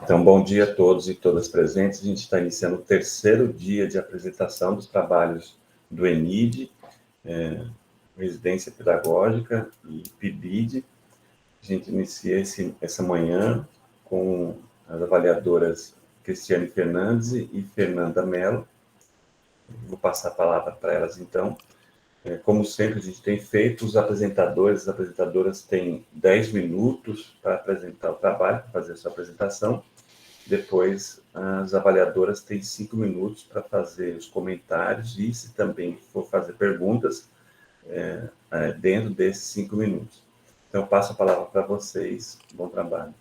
Então, bom dia a todos e todas presentes. A gente está iniciando o terceiro dia de apresentação dos trabalhos do ENID, Residência Pedagógica e PIBID. A gente inicia essa manhã com as avaliadoras Cristiane Fernandes e Fernanda Mello. Vou passar a palavra para elas, então. Como sempre a gente tem feito, os apresentadores, as apresentadoras têm 10 minutos para apresentar o trabalho, para fazer a sua apresentação. Depois, as avaliadoras têm 5 minutos para fazer os comentários e, se também for fazer perguntas, dentro desses 5 minutos. Então, eu passo a palavra para vocês. Bom trabalho.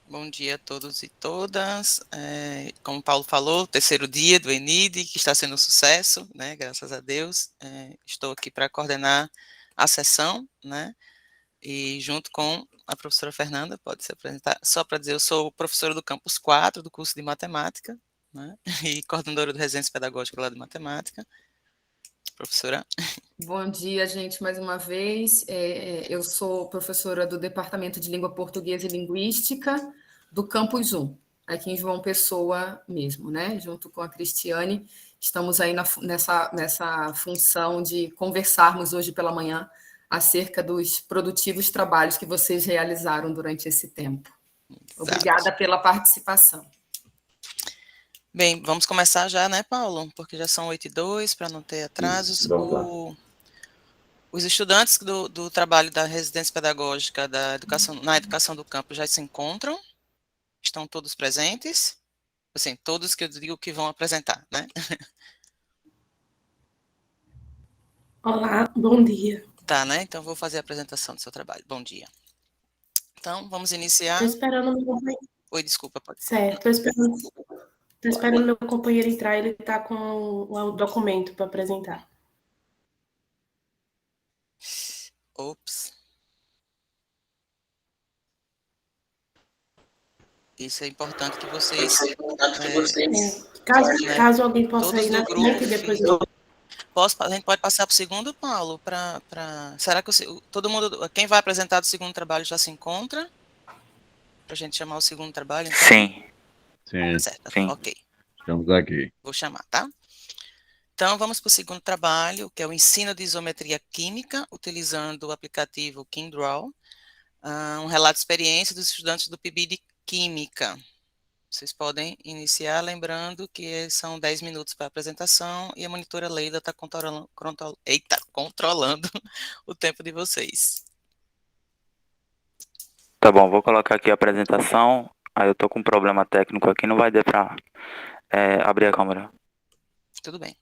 Bom dia a todos e todas. Como o Paulo falou, terceiro dia do ENID, que está sendo um sucesso, né, graças a Deus. Estou aqui para coordenar a sessão, né, e junto com a professora Fernanda, pode se apresentar. Só para dizer, eu sou professora do Campus 4, do curso de Matemática, né, e coordenadora do Residência Pedagógica lá de Matemática. Professora. Bom dia, gente, mais uma vez. Eu sou professora do Departamento de Língua Portuguesa e Linguística do Campus 1, aqui em João Pessoa mesmo, né? Junto com a Cristiane, estamos aí nessa função de conversarmos hoje pela manhã acerca dos produtivos trabalhos que vocês realizaram durante esse tempo. Obrigada pela participação. Bem, vamos começar já, né, Paulo? Porque já são 8h02, para não ter atrasos. Os estudantes do trabalho da residência pedagógica na educação do campo já se encontram? Estão todos presentes? Assim, todos que eu digo que vão apresentar, né? Olá, bom dia. Tá, né? Então, vou fazer a apresentação do seu trabalho. Bom dia. Então, vamos iniciar. Estou esperando meu companheiro. Oi, desculpa, pode. Certo, estou esperando meu companheiro entrar, ele está com o documento para apresentar. Ops. Isso é importante que vocês... Caso alguém possa ir na frente e depois... A gente pode passar para o segundo, Paulo? Será que todo mundo... Quem vai apresentar do segundo trabalho já se encontra? Para a gente chamar o segundo trabalho? Então? Sim. Certo. Sim. Ok. Estamos aqui. Vou chamar, tá? Então, vamos para o segundo trabalho, que é o ensino de isometria química, utilizando o aplicativo KinDraw. Um relato de experiência dos estudantes do PIB de Química. Vocês podem iniciar, lembrando que são 10 minutos para a apresentação e a monitora Leila está controlando o tempo de vocês. Tá bom, vou colocar aqui a apresentação. Aí eu tô com um problema técnico aqui, não vai dar para abrir a câmera. Tudo bem.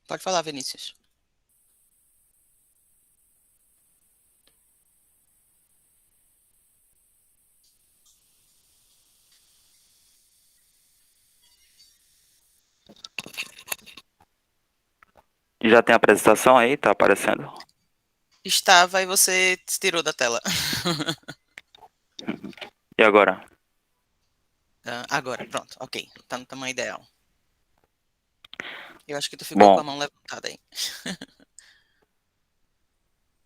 Pode falar, Vinícius. Já tem a apresentação aí? Tá aparecendo? Estava e você se tirou da tela. E agora? Agora, pronto. Ok. Tá no tamanho ideal. Eu acho que tu ficou com a mão levantada aí.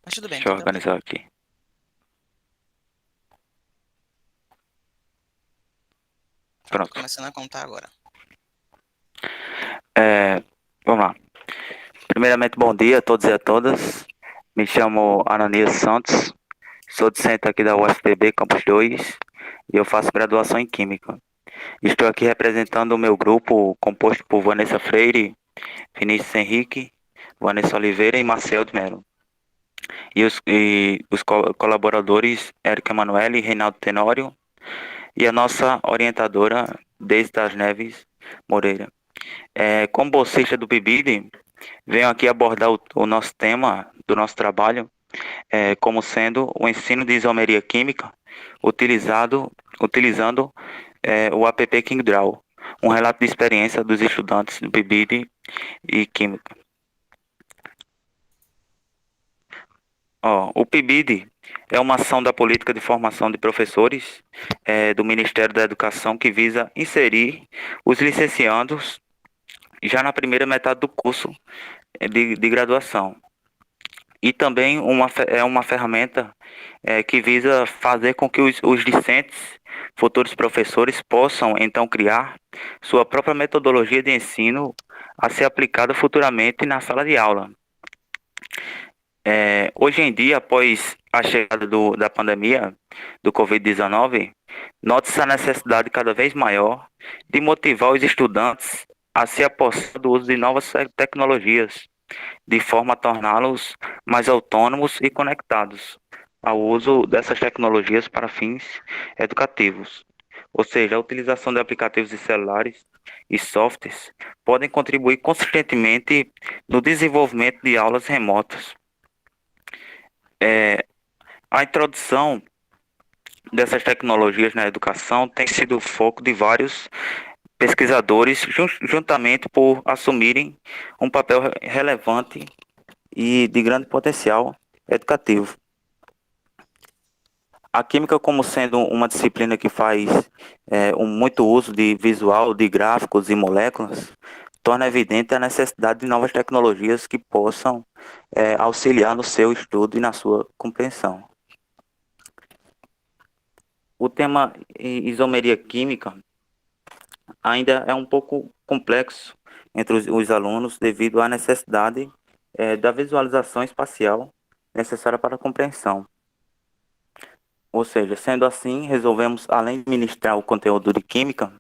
Mas tudo bem. Deixa eu organizar aqui. Pronto. Começando a contar agora. Vamos lá. Primeiramente, bom dia a todos e a todas. Me chamo Ananias Santos. Sou docente aqui da UFPB, Campus 2. E eu faço graduação em Química. Estou aqui representando o meu grupo, composto por Vanessa Freire, Vinícius Henrique, Vanessa Oliveira e Marcel de Mello. E os colaboradores, Érica Emanuele e Reinaldo Tenório. E a nossa orientadora, Deise das Neves Moreira. Como bolsista do PIBID, venho aqui abordar o nosso tema do nosso trabalho, como sendo o ensino de isomeria química, utilizando o app KingDraw, um relato de experiência dos estudantes do PIBID e Química. O PIBID é uma ação da política de formação de professores do Ministério da Educação que visa inserir os licenciandos já na primeira metade do curso de graduação. E também é uma ferramenta que visa fazer com que os discentes, futuros professores, possam então criar sua própria metodologia de ensino a ser aplicada futuramente na sala de aula. Hoje em dia, após a chegada da pandemia do Covid-19, nota-se a necessidade cada vez maior de motivar os estudantes a se apossar do uso de novas tecnologias, de forma a torná-los mais autônomos e conectados ao uso dessas tecnologias para fins educativos. Ou seja, a utilização de aplicativos de celulares e softwares podem contribuir consistentemente no desenvolvimento de aulas remotas. A introdução dessas tecnologias na educação tem sido o foco de vários pesquisadores, juntamente por assumirem um papel relevante e de grande potencial educativo. A química, como sendo uma disciplina que faz muito uso de visual, de gráficos e moléculas, torna evidente a necessidade de novas tecnologias que possam auxiliar no seu estudo e na sua compreensão. O tema isomeria química ainda é um pouco complexo entre os alunos devido à necessidade da visualização espacial necessária para a compreensão. Ou seja, sendo assim, resolvemos, além de ministrar o conteúdo de química,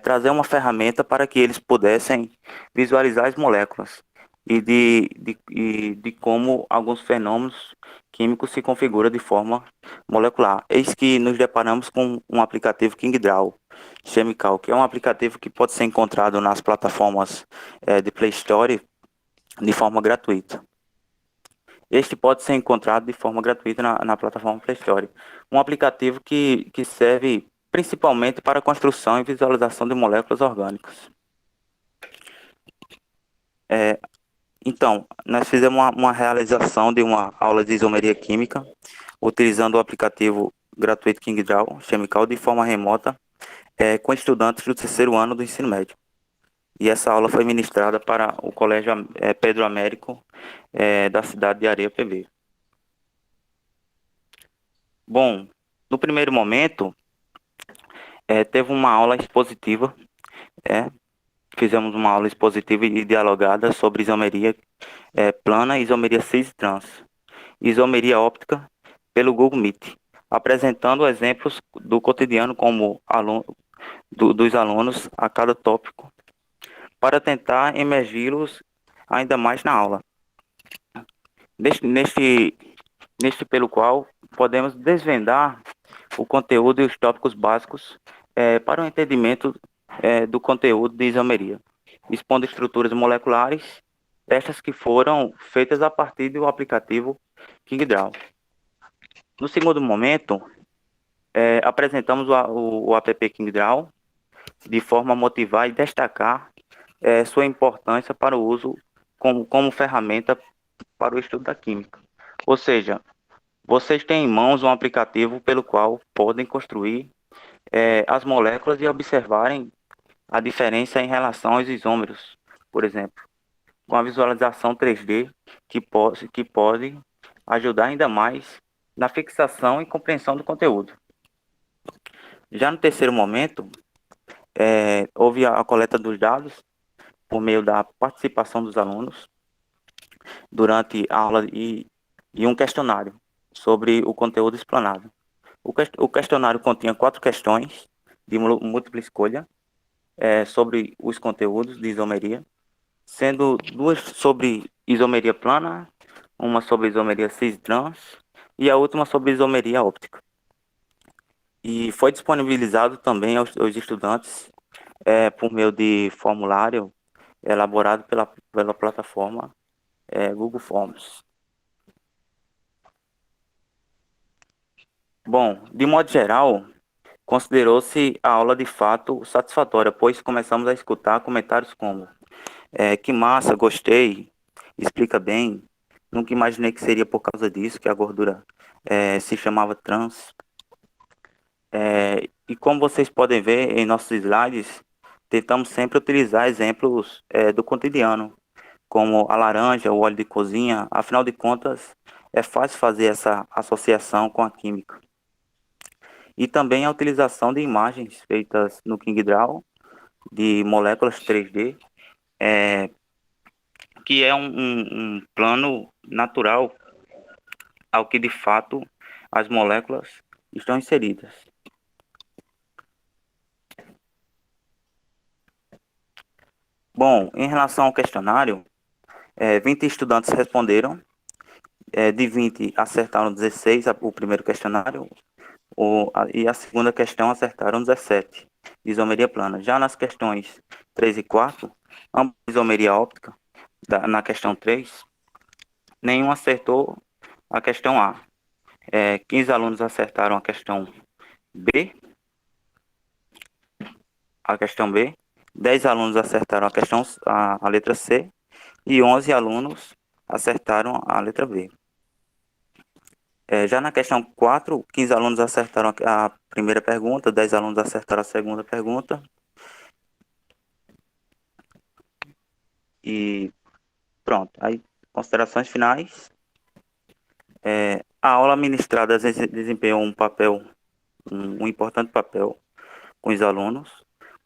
trazer uma ferramenta para que eles pudessem visualizar as moléculas e de como alguns fenômenos químicos se configuram de forma molecular. Eis que nos deparamos com um aplicativo KingDraw Chemical, que é um aplicativo que pode ser encontrado nas plataformas de Play Store de forma gratuita. Este pode ser encontrado de forma gratuita na plataforma Play Store. Um aplicativo que serve principalmente para a construção e visualização de moléculas orgânicas. Então, nós fizemos uma realização de uma aula de isomeria química, utilizando o aplicativo gratuito KingDraw Chemical de forma remota, com estudantes do terceiro ano do ensino médio. E essa aula foi ministrada para o Colégio Pedro Américo, da cidade de Areia PB. Bom, no primeiro momento, teve uma aula expositiva, fizemos uma aula expositiva e dialogada sobre isomeria plana, isomeria cis e trans, isomeria óptica pelo Google Meet, apresentando exemplos do cotidiano dos alunos a cada tópico, para tentar emergi-los ainda mais na aula. Neste pelo qual podemos desvendar o conteúdo e os tópicos básicos para o entendimento do conteúdo de isomeria, expondo estruturas moleculares, estas que foram feitas a partir do aplicativo KingDraw. No segundo momento, apresentamos o app KingDraw de forma a motivar e destacar sua importância para o uso como ferramenta para o estudo da química. Ou seja, vocês têm em mãos um aplicativo pelo qual podem construir as moléculas e observarem a diferença em relação aos isômeros, por exemplo, com a visualização 3D que pode ajudar ainda mais na fixação e compreensão do conteúdo. Já no terceiro momento, houve a coleta dos dados por meio da participação dos alunos durante a aula e um questionário sobre o conteúdo explanado. O questionário continha 4 questões de múltipla escolha sobre os conteúdos de isomeria, sendo 2 sobre isomeria plana, uma sobre isomeria cis trans e a última sobre isomeria óptica. E foi disponibilizado também aos estudantes por meio de formulário elaborado pela plataforma Google Forms. Bom, de modo geral, considerou-se a aula de fato satisfatória, pois começamos a escutar comentários como que massa, gostei, explica bem, nunca imaginei que seria por causa disso que a gordura se chamava trans. E como vocês podem ver em nossos slides, tentamos sempre utilizar exemplos do cotidiano, como a laranja, o óleo de cozinha. Afinal de contas, é fácil fazer essa associação com a química. E também a utilização de imagens feitas no KingDraw, de moléculas 3D, que é um plano natural ao que de fato as moléculas estão inseridas. Bom, em relação ao questionário, 20 estudantes responderam, de 20 acertaram 16 o primeiro questionário, e a segunda questão acertaram 17, isomeria plana. Já nas questões 3 e 4, ambas isomeria óptica, na questão 3, nenhum acertou a questão A. 15 alunos acertaram a questão B, 10 alunos acertaram a letra C, e 11 alunos acertaram a letra B. Já na questão 4, 15 alunos acertaram a primeira pergunta, 10 alunos acertaram a segunda pergunta. E pronto. Aí, considerações finais. A aula ministrada desempenhou um importante papel com os alunos,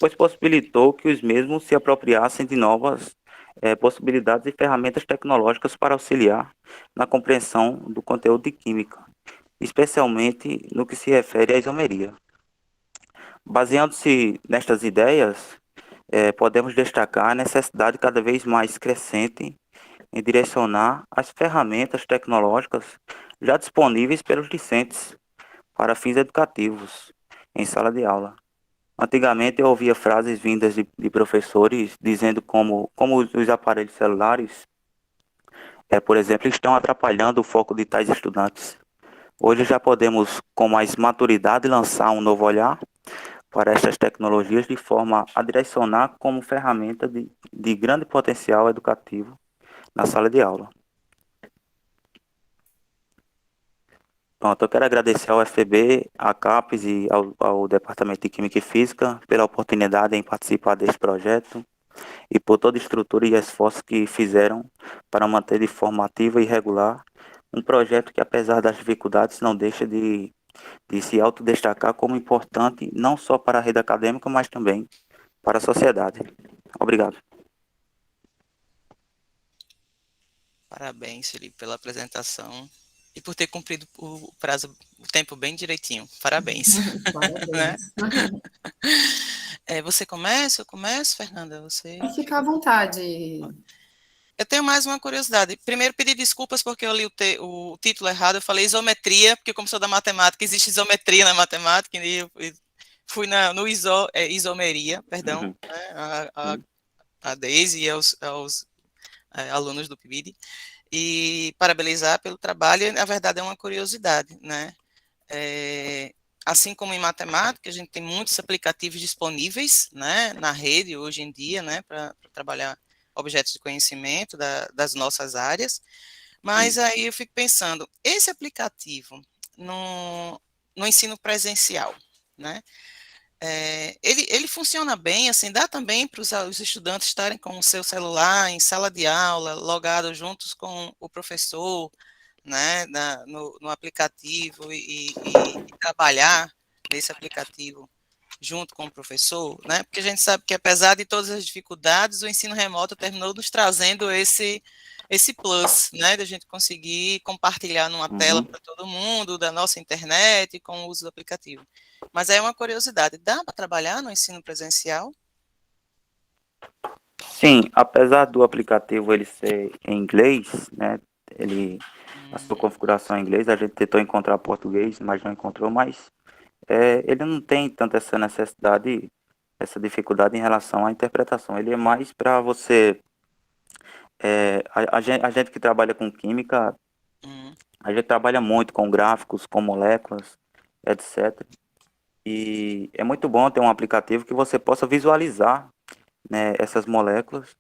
pois possibilitou que os mesmos se apropriassem de novas possibilidades e ferramentas tecnológicas para auxiliar na compreensão do conteúdo de química, especialmente no que se refere à isomeria. Baseando-se nestas ideias, podemos destacar a necessidade cada vez mais crescente em direcionar as ferramentas tecnológicas já disponíveis pelos discentes para fins educativos em sala de aula. Antigamente eu ouvia frases vindas de professores dizendo como os aparelhos celulares, por exemplo, estão atrapalhando o foco de tais estudantes. Hoje já podemos, com mais maturidade, lançar um novo olhar para estas tecnologias de forma a direcionar como ferramenta de grande potencial educativo na sala de aula. Pronto, eu quero agradecer ao FPB, à CAPES e ao Departamento de Química e Física pela oportunidade em participar deste projeto e por toda a estrutura e esforço que fizeram para manter de forma ativa e regular um projeto que, apesar das dificuldades, não deixa de se autodestacar como importante não só para a rede acadêmica, mas também para a sociedade. Obrigado. Parabéns, Felipe, pela apresentação e por ter cumprido o prazo, o tempo bem direitinho. Parabéns. Parabéns. Você começa? Eu começo, Fernanda? Você Fica à vontade. Eu tenho mais uma curiosidade. Primeiro, pedir desculpas porque eu li o título errado. Eu falei isometria, porque como sou da matemática, existe isometria na matemática, e eu fui no isomeria, perdão, né, a Deise e aos alunos do PIBID, e parabenizar pelo trabalho. Na verdade, é uma curiosidade, né? Assim como em matemática, a gente tem muitos aplicativos disponíveis, né, na rede hoje em dia, né, para trabalhar objetos de conhecimento das nossas áreas, mas aí eu fico pensando, esse aplicativo no ensino presencial, né, ele funciona bem, assim, dá também para os estudantes estarem com o seu celular em sala de aula, logados juntos com o professor, né, no aplicativo e trabalhar nesse aplicativo junto com o professor, né, porque a gente sabe que apesar de todas as dificuldades, o ensino remoto terminou nos trazendo esse plus, né, de a gente conseguir compartilhar numa tela para todo mundo, da nossa internet, com o uso do aplicativo. Mas aí é uma curiosidade, dá para trabalhar no ensino presencial? Sim, apesar do aplicativo ele ser em inglês, né, a sua configuração em inglês, a gente tentou encontrar português, mas não encontrou, mas ele não tem tanta essa necessidade, essa dificuldade em relação à interpretação. Ele é mais para você... a gente que trabalha com química, a gente trabalha muito com gráficos, com moléculas, etc. E é muito bom ter um aplicativo que você possa visualizar, né, essas moléculas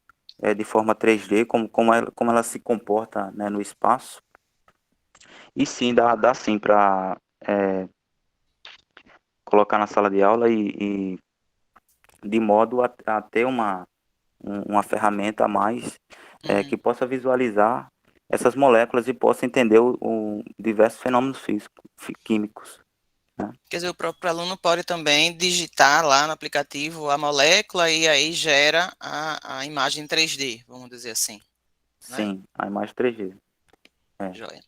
de forma 3D, como ela se comporta, né, no espaço. E sim, dá sim para colocar na sala de aula e de modo a ter uma ferramenta a mais que possa visualizar essas moléculas e possa entender diversos fenômenos físicos, químicos, né? Quer dizer, o próprio aluno pode também digitar lá no aplicativo a molécula e aí gera a imagem 3D, vamos dizer assim, né? Sim, a imagem 3D. Joia.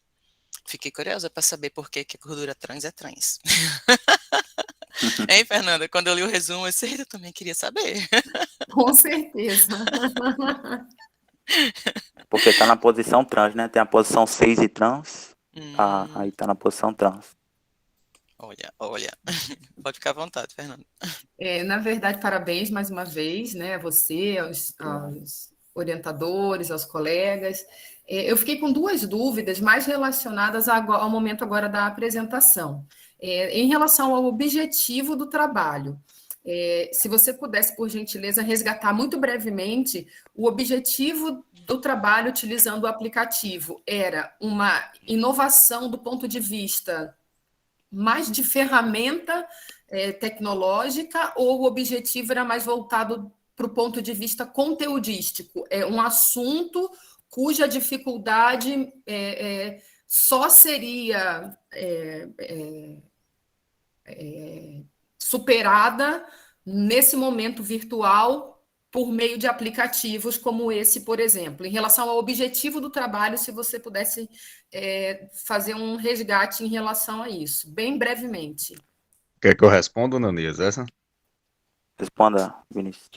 Fiquei curiosa para saber por que a gordura trans é trans. Hein, Fernanda? Quando eu li o resumo, eu também queria saber. Com certeza. Porque tá na posição trans, né? Tem a posição 6 e trans, aí Hum, tá na posição trans. olha. Pode ficar à vontade, Fernanda. Na verdade, parabéns mais uma vez, né, a você, aos orientadores, aos colegas. Eu fiquei com duas dúvidas mais relacionadas ao momento agora da apresentação. Em relação ao objetivo do trabalho, se você pudesse, por gentileza, resgatar muito brevemente o objetivo do trabalho utilizando o aplicativo. Era uma inovação do ponto de vista mais de ferramenta tecnológica, ou o objetivo era mais voltado para o ponto de vista conteudístico? É um assunto cuja dificuldade só seria superada nesse momento virtual por meio de aplicativos como esse, por exemplo. Em relação ao objetivo do trabalho, se você pudesse fazer um resgate em relação a isso, bem brevemente. Quer que eu responda, Ananias, essa? Responda, Vinícius.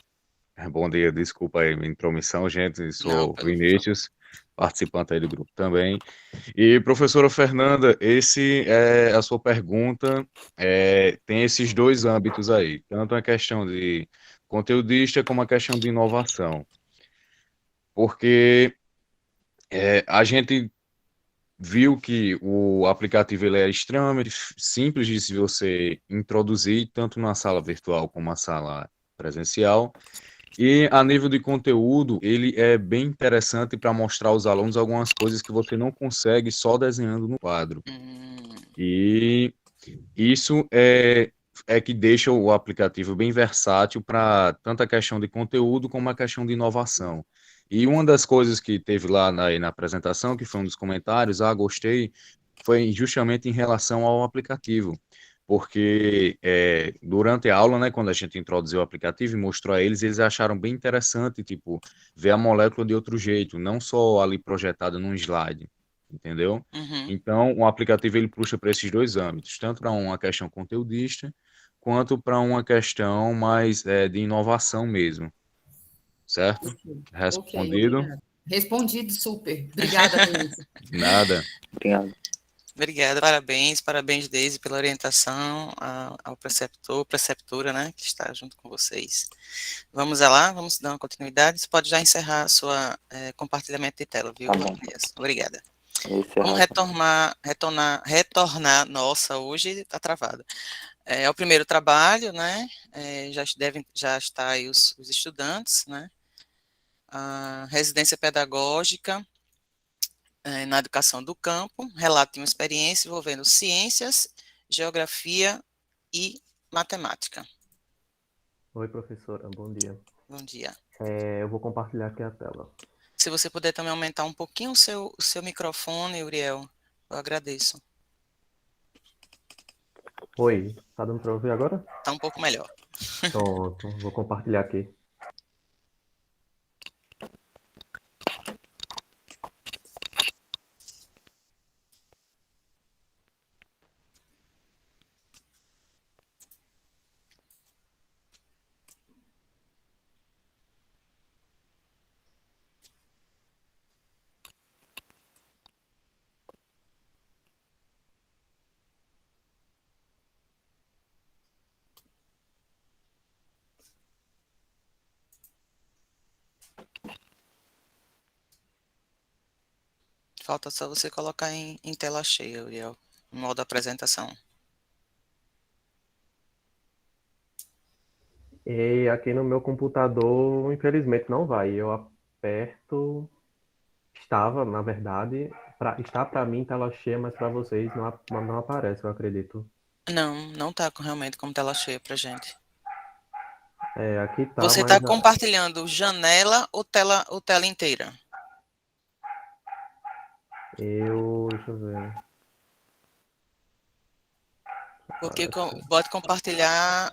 Bom dia, desculpa aí minha intromissão, gente, Não, sou pelo favor. Vinícius, participante aí do grupo também. E, professora Fernanda, a sua pergunta tem esses dois âmbitos aí, tanto a questão de conteudista como a questão de inovação. Porque a gente viu que o aplicativo ele é extremamente simples de se você introduzir, tanto na sala virtual como na sala presencial. E a nível de conteúdo, ele é bem interessante para mostrar aos alunos algumas coisas que você não consegue só desenhando no quadro. Hum, E isso é que deixa o aplicativo bem versátil para tanto a questão de conteúdo como a questão de inovação. E uma das coisas que teve lá na apresentação, que foi um dos comentários, gostei, foi justamente em relação ao aplicativo. Porque durante a aula, né, quando a gente introduziu o aplicativo e mostrou a eles, eles acharam bem interessante, tipo, ver a molécula de outro jeito, não só ali projetada num slide, entendeu? uhum. Então, o aplicativo ele puxa para esses dois âmbitos, tanto para uma questão conteudista, quanto para uma questão mais de inovação mesmo, certo? Ok, Respondido? obrigada. Respondido, super. Obrigada, Vinícius. Nada. Obrigado. Obrigada, parabéns, Deise, pela orientação ao preceptor, preceptora, né, que está junto com vocês. Vamos lá, vamos dar uma continuidade. Você pode já encerrar a sua compartilhamento de tela, viu, Tá bom. Ananias? Obrigada. Esse é Vamos retornar, nossa, hoje está travada. É o primeiro trabalho, né, já está aí os estudantes, né, a residência pedagógica, na educação do campo, relato de uma experiência envolvendo ciências, geografia e matemática. Oi, professora, bom dia. Bom dia. Eu vou compartilhar aqui a tela. Se você puder também aumentar um pouquinho o seu microfone, Uriel, eu agradeço. Oi, tá dando para ouvir agora? Está um pouco melhor. Pronto, vou compartilhar aqui. Falta só você colocar em tela cheia, Uriel, no modo apresentação. E aqui no meu computador, infelizmente, não vai. Eu aperto. Estava, na verdade, está para mim tela cheia, mas para vocês não aparece, eu acredito. Não tá realmente como tela cheia pra gente. Aqui tá, Você mas está compartilhando janela ou tela inteira? deixa eu ver. Porque pode compartilhar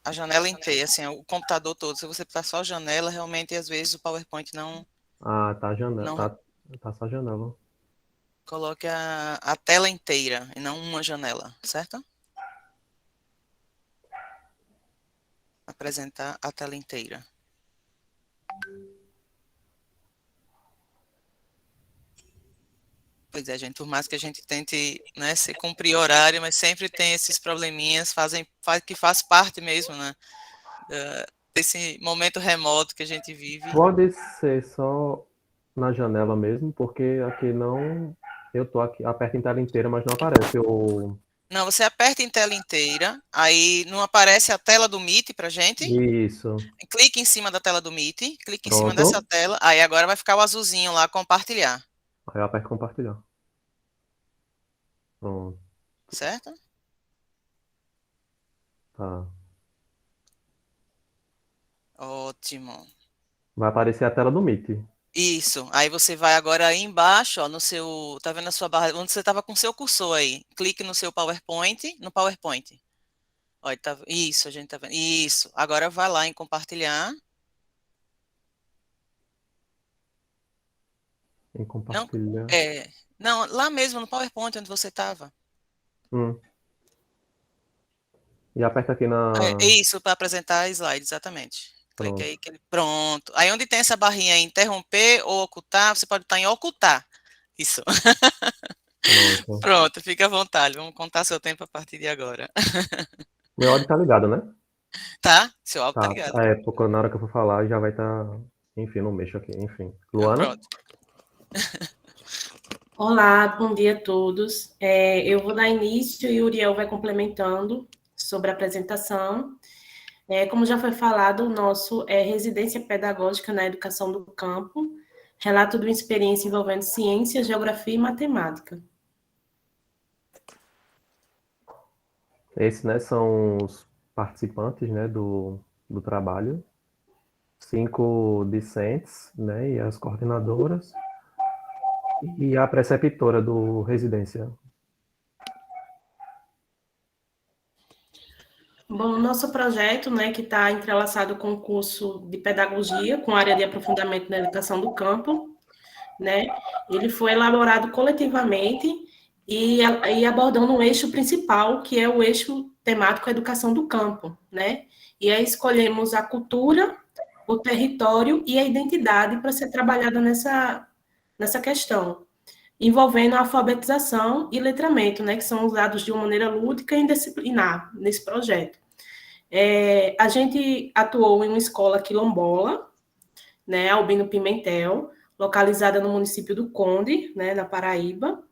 a janela inteira, assim, o computador todo. Se você botar só a janela, realmente, às vezes, o PowerPoint Ah, tá janela, não tá só janela. coloque a tela inteira e não uma janela, certo? Apresentar a tela inteira. Pois é, gente, por mais que a gente tente, né, se cumprir horário, mas sempre tem esses probleminhas, que faz parte mesmo, né, desse momento remoto que a gente vive. Pode ser só na janela mesmo, porque aqui não. Eu tô aqui, aperto em tela inteira, mas não aparece o. Não, você aperta em tela inteira, aí não aparece a tela do Meet pra gente. Isso. Clique em cima da tela do Meet, clique em cima dessa Pronto. tela, aí agora vai ficar o azulzinho lá, compartilhar, Aí eu aperto compartilhar. Pronto, certo? tá. Ótimo. Vai aparecer a tela do Meet. Isso. Aí você vai agora aí embaixo, ó, no seu, tá vendo a sua barra, onde você estava com o seu cursor aí. Clique no seu PowerPoint, no PowerPoint. Olha, isso, a gente tá vendo. Isso. Agora vai lá em compartilhar. Em Não, compartilhar. não, lá mesmo no PowerPoint onde você estava. Hum. E aperta aqui na. Isso, para apresentar slide, exatamente. Clique Pronto. aí, pronto. Aí onde tem essa barrinha aí, interromper ou ocultar, você pode estar em ocultar. Isso. Pronto. Pronto, fica à vontade. Vamos contar seu tempo a partir de agora. Meu áudio tá ligado, né? Tá? Seu áudio tá Tá. ligado. Porque na hora que eu for falar já vai estar. Enfim, não mexo aqui. Enfim. Luana? Pronto. Olá, bom dia a todos. Eu vou dar início e o Uriel vai complementando sobre a apresentação. Como já foi falado, o nosso é Residência Pedagógica na Educação do Campo, relato de uma experiência envolvendo ciência, geografia e matemática. Esses, né, são os participantes, né, do trabalho. 5 discentes, né, e as coordenadoras. E a preceptora do residência. Bom, o nosso projeto, né, que está entrelaçado com o curso de pedagogia, com área de aprofundamento na educação do campo, né, ele foi elaborado coletivamente e abordando um eixo principal, que é o eixo temático educação do campo, né, e aí escolhemos a cultura, o território e a identidade para ser trabalhada nessa questão, envolvendo a alfabetização e letramento, né, que são usados de uma maneira lúdica e indisciplinar nesse projeto. A gente atuou em uma escola quilombola, né, Albino Pimentel, localizada no município do Conde, né, na Paraíba,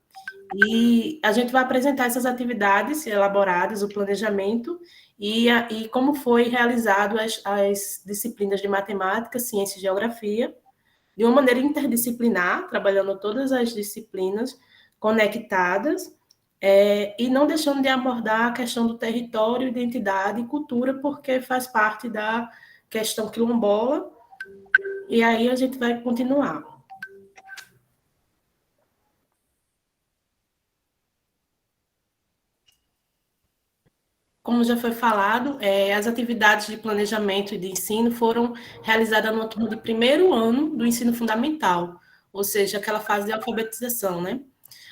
e a gente vai apresentar essas atividades elaboradas, o planejamento e como foi realizado as disciplinas de matemática, ciência e geografia, de uma maneira interdisciplinar, trabalhando todas as disciplinas conectadas, e não deixando de abordar a questão do território, identidade e cultura, porque faz parte da questão quilombola, e aí a gente vai continuar. Como já foi falado, as atividades de planejamento e de ensino foram realizadas numa turma de primeiro ano do ensino fundamental, ou seja, aquela fase de alfabetização, né?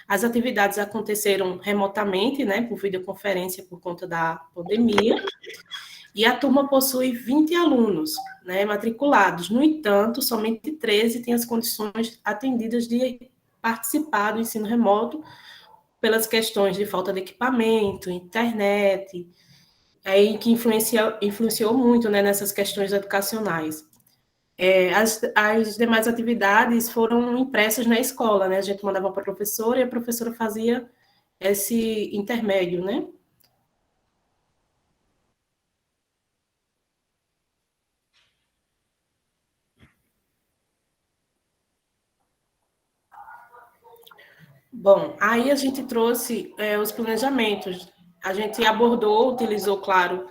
As atividades aconteceram remotamente, né, por videoconferência por conta da pandemia, e a turma possui 20 alunos, né, matriculados. No entanto, somente 13 têm as condições atendidas de participar do ensino remoto pelas questões de falta de equipamento, internet, aí que influenciou muito, né, nessas questões educacionais. As demais atividades foram impressas na escola, né? A gente mandava para a professora e a professora fazia esse intermédio, né? Bom, aí a gente trouxe os planejamentos. A gente abordou, utilizou, claro,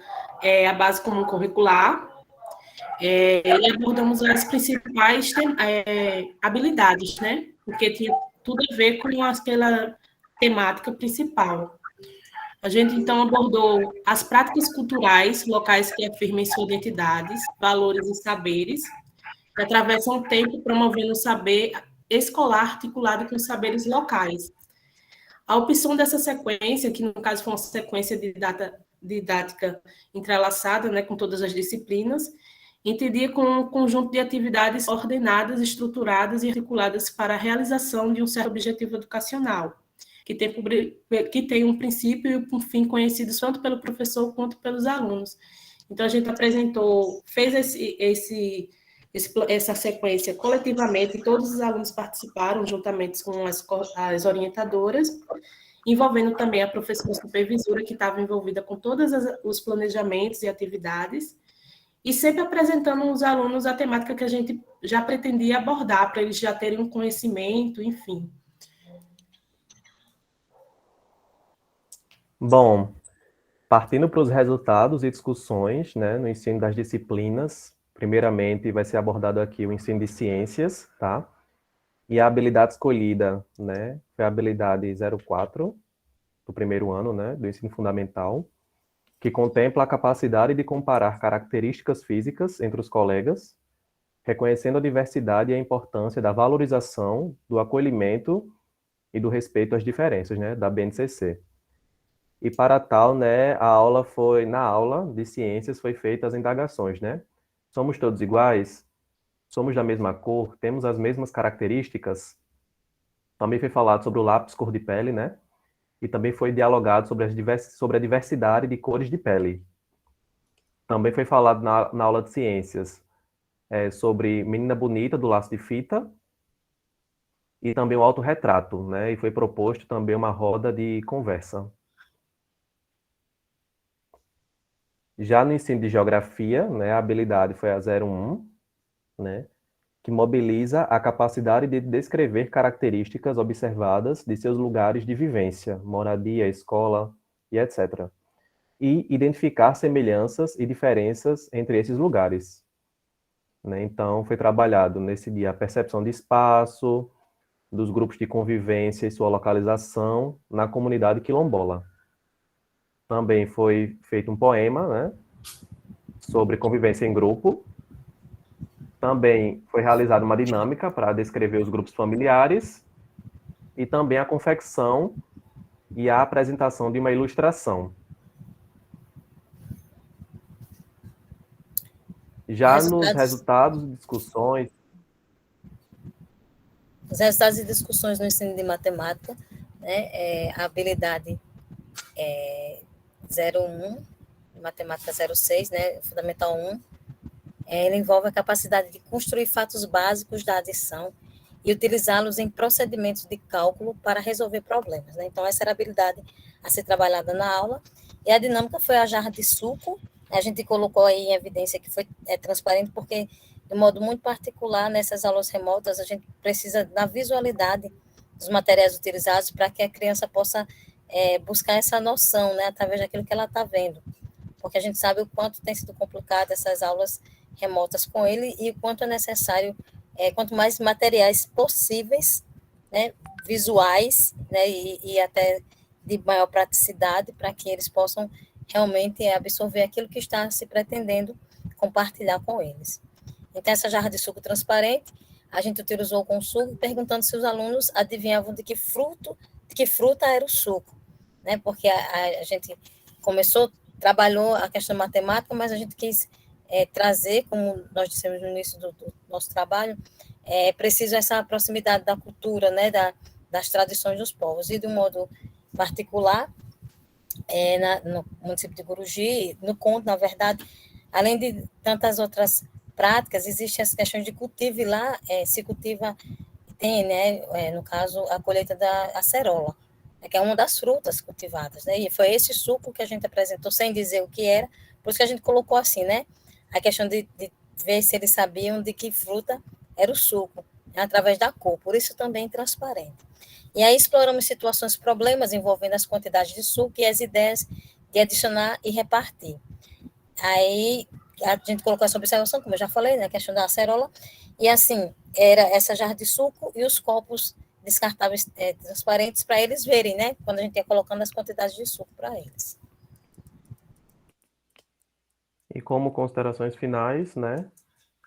a base comum curricular, e abordamos as principais habilidades, né? Porque tinha tudo a ver com aquela temática principal. A gente, então, abordou as práticas culturais locais que afirmem suas identidades, valores e saberes, que atravessam o tempo promovendo o saber escolar articulado com os saberes locais. A opção dessa sequência, que no caso foi uma sequência didática entrelaçada, né, com todas as disciplinas, entendia com um conjunto de atividades ordenadas, estruturadas e articuladas para a realização de um certo objetivo educacional, que tem um princípio e um fim conhecidos tanto pelo professor quanto pelos alunos. Então, a gente fez essa sequência coletivamente, e todos os alunos participaram juntamente com as orientadoras, envolvendo também a professora supervisora, que estava envolvida com todos os planejamentos e atividades, e sempre apresentando aos alunos a temática que a gente já pretendia abordar, para eles já terem um conhecimento, enfim. Bom, partindo para os resultados e discussões, né, no ensino das disciplinas, primeiramente vai ser abordado aqui o ensino de ciências, tá? E a habilidade escolhida, né, foi a habilidade 04 do primeiro ano, né, do ensino fundamental, que contempla a capacidade de comparar características físicas entre os colegas, reconhecendo a diversidade e a importância da valorização, do acolhimento e do respeito às diferenças, né, da BNCC. E para tal, né, na aula de ciências foi feita as indagações, né? Somos todos iguais? Somos da mesma cor? Temos as mesmas características? Também foi falado sobre o lápis cor de pele, né? E também foi dialogado sobre a diversidade de cores de pele. Também foi falado na aula de ciências sobre Menina Bonita, do Laço de Fita, e também o autorretrato, né? E foi proposto também uma roda de conversa. Já no ensino de geografia, né, a habilidade foi a 01, né, que mobiliza a capacidade de descrever características observadas de seus lugares de vivência, moradia, escola e etc. E identificar semelhanças e diferenças entre esses lugares. Né? Então, foi trabalhado nesse dia a percepção de espaço, dos grupos de convivência e sua localização na comunidade quilombola. Também foi feito um poema, né, sobre convivência em grupo. Também foi realizada uma dinâmica para descrever os grupos familiares e também a confecção e a apresentação de uma ilustração. Já nos resultados e discussões... Os resultados e discussões no ensino de matemática, né, a habilidade 01, matemática 06, né, fundamental 1, ela envolve a capacidade de construir fatos básicos da adição e utilizá-los em procedimentos de cálculo para resolver problemas. Né? Então, essa era a habilidade a ser trabalhada na aula. E a dinâmica foi a jarra de suco. A gente colocou aí em evidência que foi transparente, porque, de modo muito particular, nessas aulas remotas, a gente precisa da visualidade dos materiais utilizados para que a criança possa buscar essa noção, né, através daquilo que ela está vendo. Porque a gente sabe o quanto tem sido complicado essas aulas remotas com ele e o quanto é necessário, quanto mais materiais possíveis, né, visuais, né, e até de maior praticidade, para que eles possam realmente absorver aquilo que está se pretendendo compartilhar com eles. Então, essa jarra de suco transparente, a gente utilizou com suco, perguntando se os alunos adivinhavam de que fruta era o suco, né, porque a gente trabalhou a questão matemática, mas a gente quis trazer, como nós dissemos no início do nosso trabalho, é preciso essa proximidade da cultura, né, das tradições dos povos. E, de um modo particular, no município de Guruji, no Conde, na verdade, além de tantas outras práticas, existem as questões de cultivo, e lá se cultiva, tem, né, no caso, a colheita da acerola, que é uma das frutas cultivadas, né, e foi esse suco que a gente apresentou, sem dizer o que era, por isso que a gente colocou assim, né, a questão de ver se eles sabiam de que fruta era o suco, né, através da cor, por isso também transparente. E aí exploramos situações, problemas envolvendo as quantidades de suco e as ideias de adicionar e repartir. Aí a gente colocou essa observação, como eu já falei, né, a questão da acerola, e assim, era essa jarra de suco e os copos descartáveis transparentes para eles verem, né, quando a gente ia colocando as quantidades de suco para eles. E como considerações finais, né,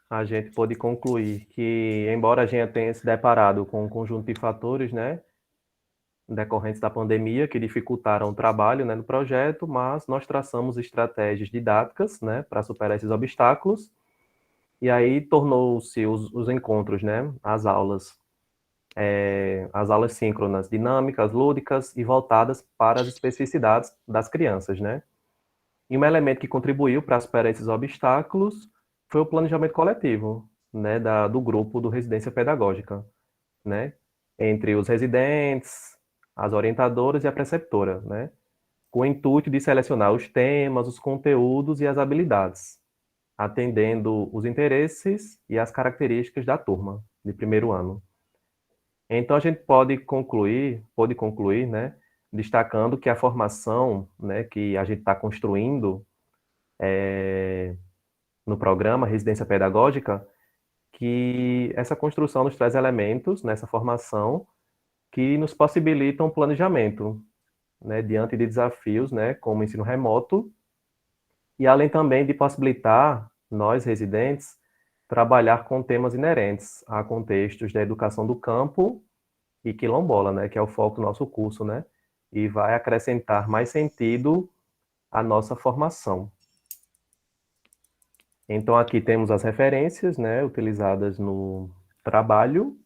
a gente pode concluir que, embora a gente tenha se deparado com um conjunto de fatores, né, decorrentes da pandemia que dificultaram o trabalho, né, no projeto, mas nós traçamos estratégias didáticas, né, para superar esses obstáculos, e aí tornou-se os encontros, né, as aulas síncronas, dinâmicas, lúdicas e voltadas para as especificidades das crianças, né. E um elemento que contribuiu para superar esses obstáculos foi o planejamento coletivo, né, do grupo do Residência Pedagógica, né, entre os residentes, as orientadoras e a preceptora, né, com o intuito de selecionar os temas, os conteúdos e as habilidades, atendendo os interesses e as características da turma de primeiro ano. Então, a gente pode concluir, né, destacando que a formação, né, que a gente está construindo no programa Residência Pedagógica, que essa construção nos traz elementos nessa formação que nos possibilitam planejamento, né, diante de desafios, né, como o ensino remoto, e além também de possibilitar nós, residentes, trabalhar com temas inerentes a contextos da educação do campo e quilombola, né, que é o foco do nosso curso, né, e vai acrescentar mais sentido à nossa formação. Então, aqui temos as referências, né, utilizadas no trabalho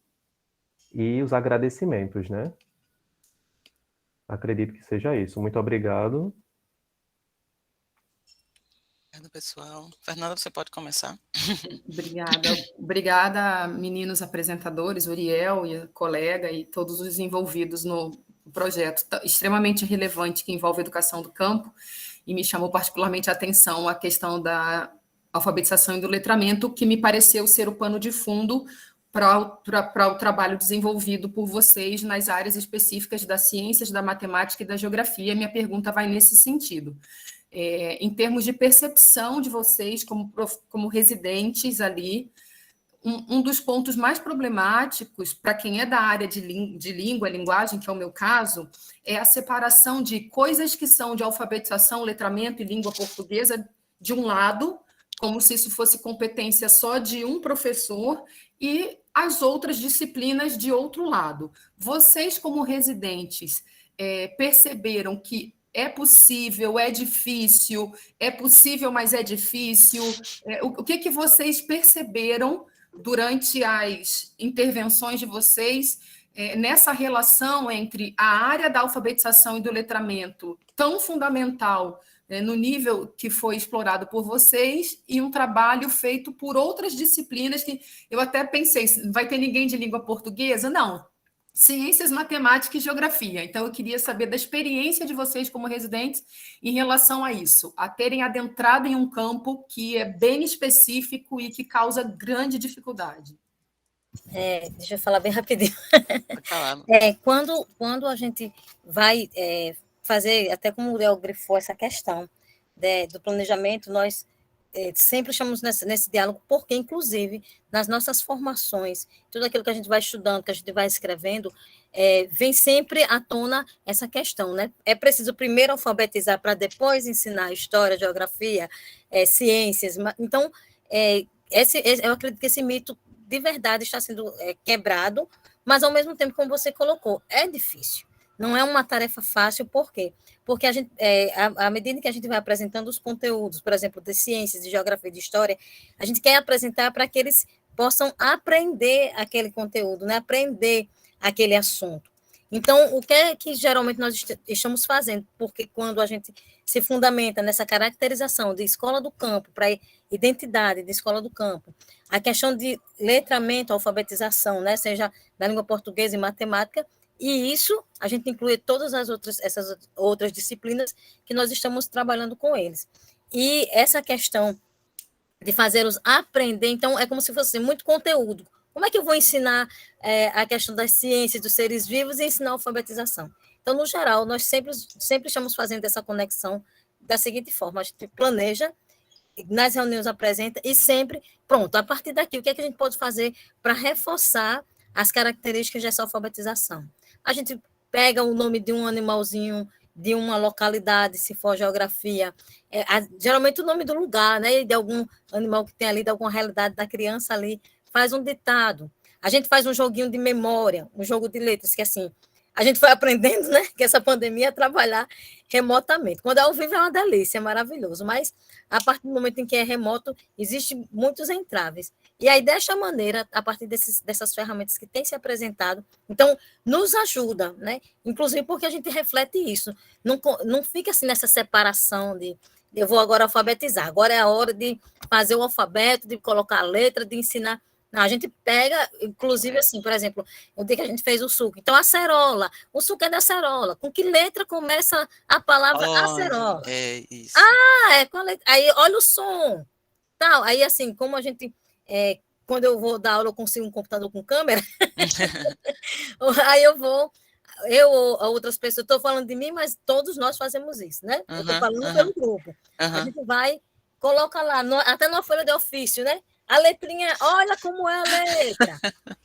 e os agradecimentos, né. Acredito que seja isso. Muito obrigado. Obrigada, pessoal. Fernanda, você pode começar. Obrigada, meninos apresentadores, Uriel e a colega e todos os envolvidos no projeto extremamente relevante que envolve a educação do campo, e me chamou particularmente a atenção a questão da alfabetização e do letramento, que me pareceu ser o pano de fundo para o trabalho desenvolvido por vocês nas áreas específicas das ciências, da matemática e da geografia. Minha pergunta vai nesse sentido. Em termos de percepção de vocês como residentes ali, um dos pontos mais problemáticos para quem é da área de língua, linguagem, que é o meu caso, é a separação de coisas que são de alfabetização, letramento e língua portuguesa de um lado, como se isso fosse competência só de um professor, e as outras disciplinas de outro lado. Vocês, como residentes, perceberam que é possível, é difícil, mas é difícil? O que vocês perceberam durante as intervenções de vocês nessa relação entre a área da alfabetização e do letramento, tão fundamental no nível que foi explorado por vocês, e um trabalho feito por outras disciplinas que eu até pensei, vai ter ninguém de língua portuguesa? Não. Ciências, matemática e geografia. Então, eu queria saber da experiência de vocês como residentes em relação a isso, a terem adentrado em um campo que é bem específico e que causa grande dificuldade. Deixa eu falar bem rapidinho. Quando a gente vai fazer, até como o Uriel grifou essa questão do planejamento, nós sempre estamos nesse diálogo, porque, inclusive, nas nossas formações, tudo aquilo que a gente vai estudando, que a gente vai escrevendo, vem sempre à tona essa questão, né? É preciso primeiro alfabetizar para depois ensinar história, geografia, ciências. Então, eu acredito que esse mito, de verdade, está sendo quebrado, mas, ao mesmo tempo, como você colocou, é difícil. Não é uma tarefa fácil, por quê? Porque a gente, à medida que a gente vai apresentando os conteúdos, por exemplo, de ciências, de geografia e de história, a gente quer apresentar para que eles possam aprender aquele conteúdo, né? Aprender aquele assunto. Então, o que é que geralmente nós estamos fazendo? Porque quando a gente se fundamenta nessa caracterização de escola do campo, para identidade de escola do campo, a questão de letramento, alfabetização, né? Seja da língua portuguesa e matemática, e isso, a gente inclui todas essas outras disciplinas que nós estamos trabalhando com eles. E essa questão de fazê-los aprender, então, é como se fosse muito conteúdo, Como é que eu vou ensinar a questão das ciências dos seres vivos e ensinar a alfabetização? Então, no geral, nós sempre estamos fazendo essa conexão da seguinte forma: a gente planeja, nas reuniões apresenta e sempre, pronto, a partir daqui, o que é que a gente pode fazer para reforçar as características dessa alfabetização? A gente pega o nome de um animalzinho, de uma localidade, se for geografia, geralmente o nome do lugar, né, de algum animal que tem ali, de alguma realidade da criança ali, faz um ditado. A gente faz um joguinho de memória, um jogo de letras, que assim, a gente foi aprendendo, né, que essa pandemia é trabalhar remotamente. Quando é ao vivo é uma delícia, é maravilhoso, mas a partir do momento em que é remoto, existem muitos entraves. E aí, desta maneira, a partir dessas ferramentas que têm se apresentado, então, nos ajuda, né? Inclusive porque a gente reflete isso. Não fica assim nessa separação de eu vou agora alfabetizar, agora é a hora de fazer o alfabeto, de colocar a letra, de ensinar. Não, a gente pega, inclusive assim, por exemplo, o dia que a gente fez o suco. Então, acerola, o suco é da acerola. Com que letra começa a palavra acerola? É isso. Com a letra. Aí, olha o som. Tal. Aí, assim, como a gente... quando eu vou dar aula, eu consigo um computador com câmera. Aí eu ou outras pessoas, estou falando de mim, mas todos nós fazemos isso, né? Eu estou falando pelo grupo. A gente vai, coloca lá, até numa folha de ofício, né? A letrinha, olha como é a letra.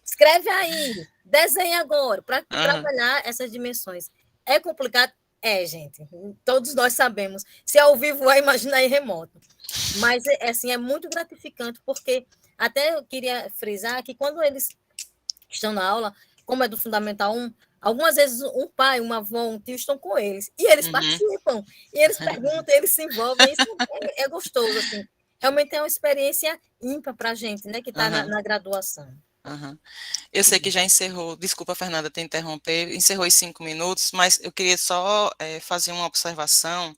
Escreve aí, desenha agora, para trabalhar essas dimensões. É complicado? Gente. Todos nós sabemos. Se é ao vivo, imagina aí remoto. Mas, assim, é muito gratificante, porque até eu queria frisar que quando eles estão na aula, como é do Fundamental 1, algumas vezes um pai, uma avó, um tio estão com eles, e eles participam, e eles perguntam, eles se envolvem, isso é gostoso, assim. Realmente é uma experiência ímpar para a gente, né, que está na graduação. Eu sei que já encerrou, desculpa, Fernanda, te interromper, encerrou em 5 minutos, mas eu queria só fazer uma observação,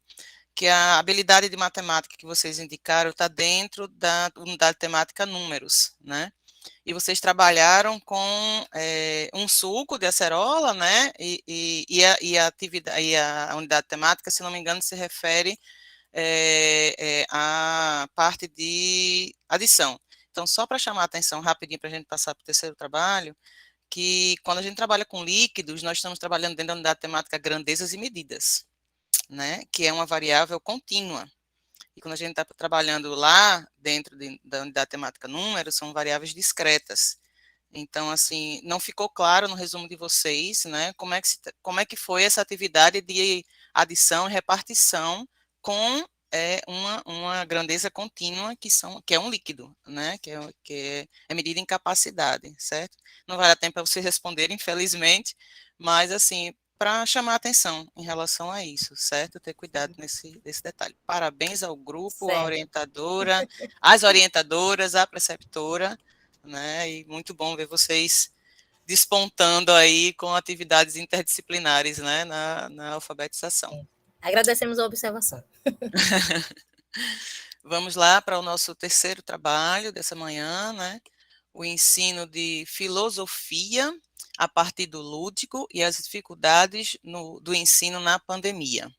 que a habilidade de matemática que vocês indicaram está dentro da unidade temática números, né? E vocês trabalharam com um suco de acerola, né? E a unidade temática, se não me engano, se refere à parte de adição. Então, só para chamar a atenção rapidinho, para a gente passar para o terceiro trabalho, que quando a gente trabalha com líquidos, nós estamos trabalhando dentro da unidade temática grandezas e medidas, né? Que é uma variável contínua. E quando a gente está trabalhando lá, dentro da unidade temática números, são variáveis discretas. Então, assim, não ficou claro no resumo de vocês, né, como é que foi essa atividade de adição e repartição com uma grandeza contínua, que é um líquido, né, que é medida em capacidade, certo? Não vai dar tempo para vocês responderem, infelizmente, mas, assim, para chamar a atenção em relação a isso, certo? Ter cuidado nesse detalhe. Parabéns ao grupo, à orientadora, às orientadoras, à preceptora, né? E muito bom ver vocês despontando aí com atividades interdisciplinares, né? Na alfabetização. Agradecemos a observação. Vamos lá para o nosso terceiro trabalho dessa manhã, né? O ensino de filosofia a partir do lúdico e as dificuldades do ensino na pandemia.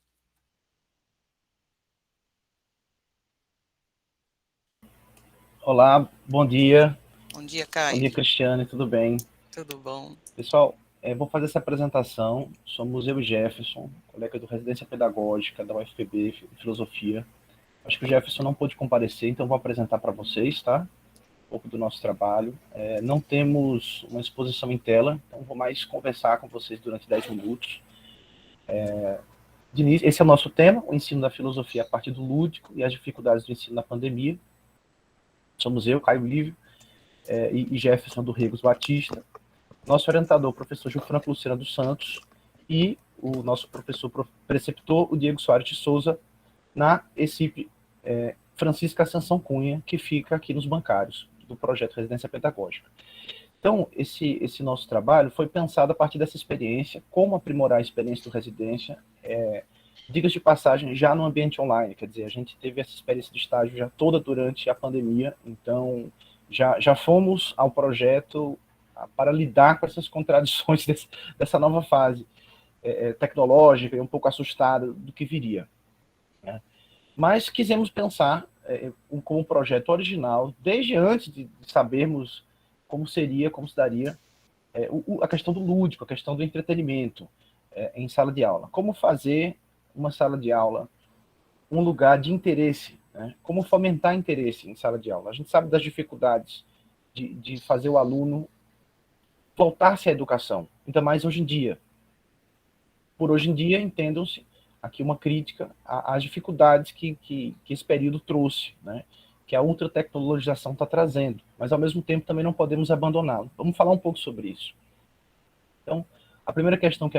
Olá, bom dia. Bom dia, Caio. Bom dia, Cristiane, tudo bem? Tudo bom. Pessoal, vou fazer essa apresentação. Somos eu e Jefferson, colega do Residência Pedagógica da UFPB, Filosofia. Acho que o Jefferson não pôde comparecer, então vou apresentar para vocês, tá? Um pouco do nosso trabalho. Não temos uma exposição em tela, então vou mais conversar com vocês durante 10 minutos. Esse é o nosso tema, o ensino da filosofia a partir do lúdico e as dificuldades do ensino na pandemia. Somos eu, Caio Lívio, e Jefferson do Regos Batista. Nosso orientador, o professor Gil Franco Lucena dos Santos, e o nosso professor preceptor, o Diego Soares de Souza, na ECIP Francisca Ascensão Cunha, que fica aqui nos bancários do projeto Residência Pedagógica. Então, esse nosso trabalho foi pensado a partir dessa experiência, como aprimorar a experiência do Residência, diga-se de passagem, já no ambiente online, quer dizer, a gente teve essa experiência de estágio já toda durante a pandemia, então já fomos ao projeto para lidar com essas contradições dessa nova fase tecnológica e um pouco assustado do que viria, né? Mas quisemos pensar como um projeto original, desde antes de sabermos como se daria a questão do lúdico, a questão do entretenimento em sala de aula. Como fazer uma sala de aula um lugar de interesse, né? Como fomentar interesse em sala de aula. A gente sabe das dificuldades de fazer o aluno voltar-se à educação, ainda mais hoje em dia. Por hoje em dia, entendam-se aqui uma crítica às dificuldades que esse período trouxe, né? Que a ultratecnologização está trazendo, mas ao mesmo tempo também não podemos abandoná-lo. Vamos falar um pouco sobre isso. Então, a primeira questão que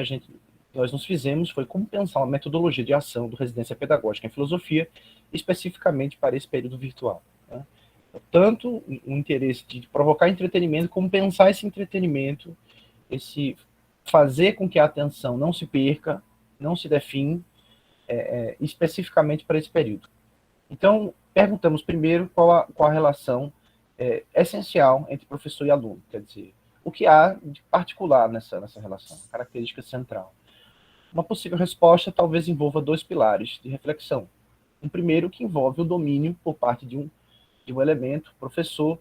nós nos fizemos foi como pensar uma metodologia de ação do Residência Pedagógica em Filosofia, especificamente para esse período virtual, né? Tanto o interesse de provocar entretenimento, como pensar esse entretenimento, esse fazer com que a atenção não se perca, não se define, especificamente para esse período. Então, perguntamos primeiro qual a relação essencial entre professor e aluno, quer dizer, o que há de particular nessa relação, característica central. Uma possível resposta talvez envolva 2 pilares de reflexão. Um primeiro que envolve o domínio por parte de um elemento, professor,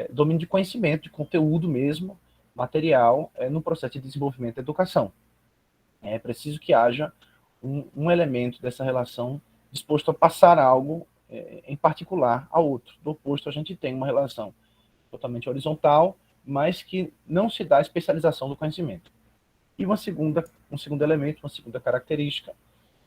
domínio de conhecimento, de conteúdo mesmo, material, no processo de desenvolvimento da educação. É preciso que haja um elemento dessa relação disposto a passar algo em particular ao outro. Do oposto, a gente tem uma relação totalmente horizontal, mas que não se dá a especialização do conhecimento. E um segundo elemento, uma segunda característica,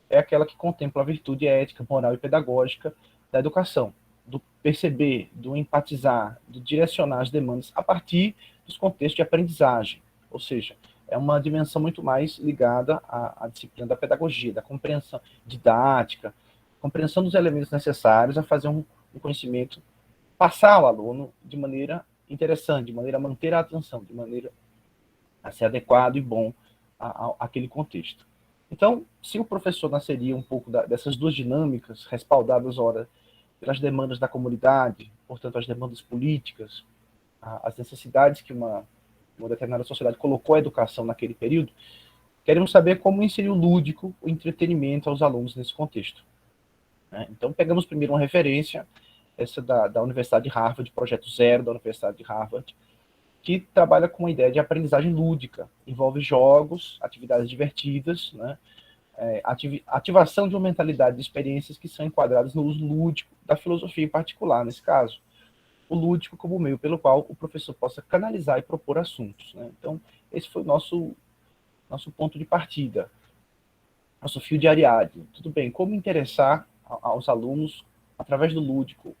é aquela que contempla a virtude ética, moral e pedagógica da educação, do perceber, do empatizar, do direcionar as demandas a partir dos contextos de aprendizagem. Ou seja, é uma dimensão muito mais ligada à disciplina da pedagogia, da compreensão didática, compreensão dos elementos necessários a fazer um conhecimento, passar ao aluno de maneira interessante, de maneira a manter a atenção, de maneira a ser adequado e bom àquele contexto. Então, se o professor nasceria um pouco dessas 2 dinâmicas, respaldadas, ora, pelas demandas da comunidade, portanto, as demandas políticas, as necessidades que uma determinada sociedade colocou a educação naquele período, queremos saber como inserir o lúdico, o entretenimento aos alunos nesse contexto. Então, pegamos primeiro uma referência, essa da Universidade de Harvard, Projeto Zero da Universidade de Harvard, que trabalha com a ideia de aprendizagem lúdica, envolve jogos, atividades divertidas, né? Ativação de uma mentalidade de experiências que são enquadradas no uso lúdico da filosofia em particular, nesse caso. O lúdico como meio pelo qual o professor possa canalizar e propor assuntos, né? Então, esse foi o nosso ponto de partida, nosso fio de Ariadne. Tudo bem, como interessar aos alunos, através do lúdico,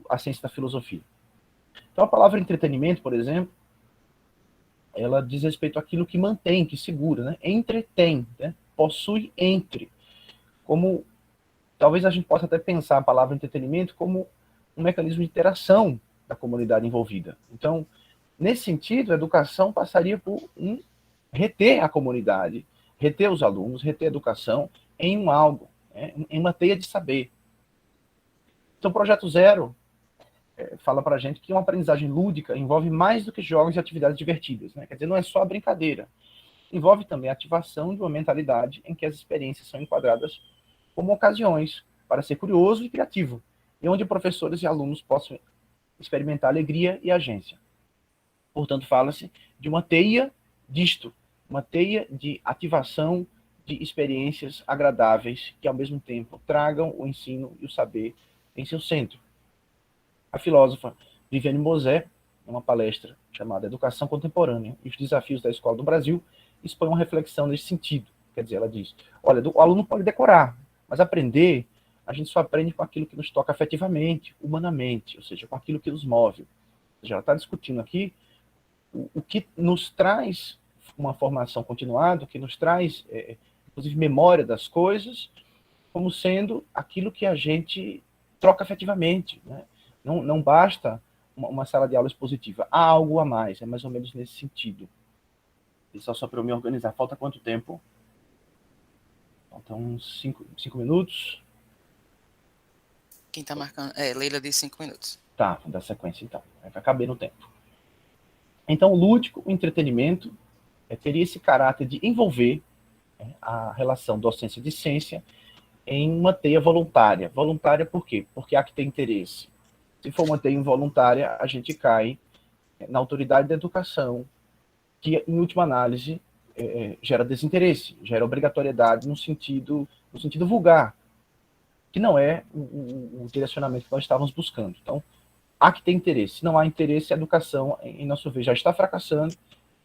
a ciência da filosofia. Então, a palavra entretenimento, por exemplo, ela diz respeito àquilo que mantém, que segura, né? Entretém, né? Possui entre. Como, talvez a gente possa até pensar a palavra entretenimento como um mecanismo de interação da comunidade envolvida. Então, nesse sentido, a educação passaria por reter a comunidade, reter os alunos, reter a educação em um algo, né? Em uma teia de saber. Então, o Projeto Zero fala para a gente que uma aprendizagem lúdica envolve mais do que jogos e atividades divertidas, né? Quer dizer, não é só a brincadeira. Envolve também a ativação de uma mentalidade em que as experiências são enquadradas como ocasiões para ser curioso e criativo, e onde professores e alunos possam experimentar alegria e agência. Portanto, fala-se de uma teia disto, uma teia de ativação de experiências agradáveis que, ao mesmo tempo, tragam o ensino e o saber em seu centro. A filósofa Viviane Mosé, em uma palestra chamada Educação Contemporânea e os Desafios da Escola do Brasil, expõe uma reflexão nesse sentido. Quer dizer, ela diz, olha, o aluno pode decorar, mas aprender, a gente só aprende com aquilo que nos toca afetivamente, humanamente, ou seja, com aquilo que nos move. Ou seja, ela está discutindo aqui o que nos traz uma formação continuada, o que nos traz, inclusive, memória das coisas, como sendo aquilo que a gente troca afetivamente, né? Não basta uma sala de aula expositiva. Há algo a mais, é mais ou menos nesse sentido. E só para eu me organizar. Falta quanto tempo? Faltam uns 5 minutos. Quem está marcando? Leila disse 5 minutos. Tá, vou dar sequência então. Vai caber no tempo. Então, o lúdico, o entretenimento, teria esse caráter de envolver a relação docência de ciência em uma teia voluntária. Voluntária por quê? Porque há que ter interesse. Se for uma teia involuntária, a gente cai na autoridade da educação, que, em última análise, gera desinteresse, gera obrigatoriedade no sentido vulgar, que não é o direcionamento que nós estávamos buscando. Então, há que ter interesse. Se não há interesse, a educação, em nosso ver, já está fracassando,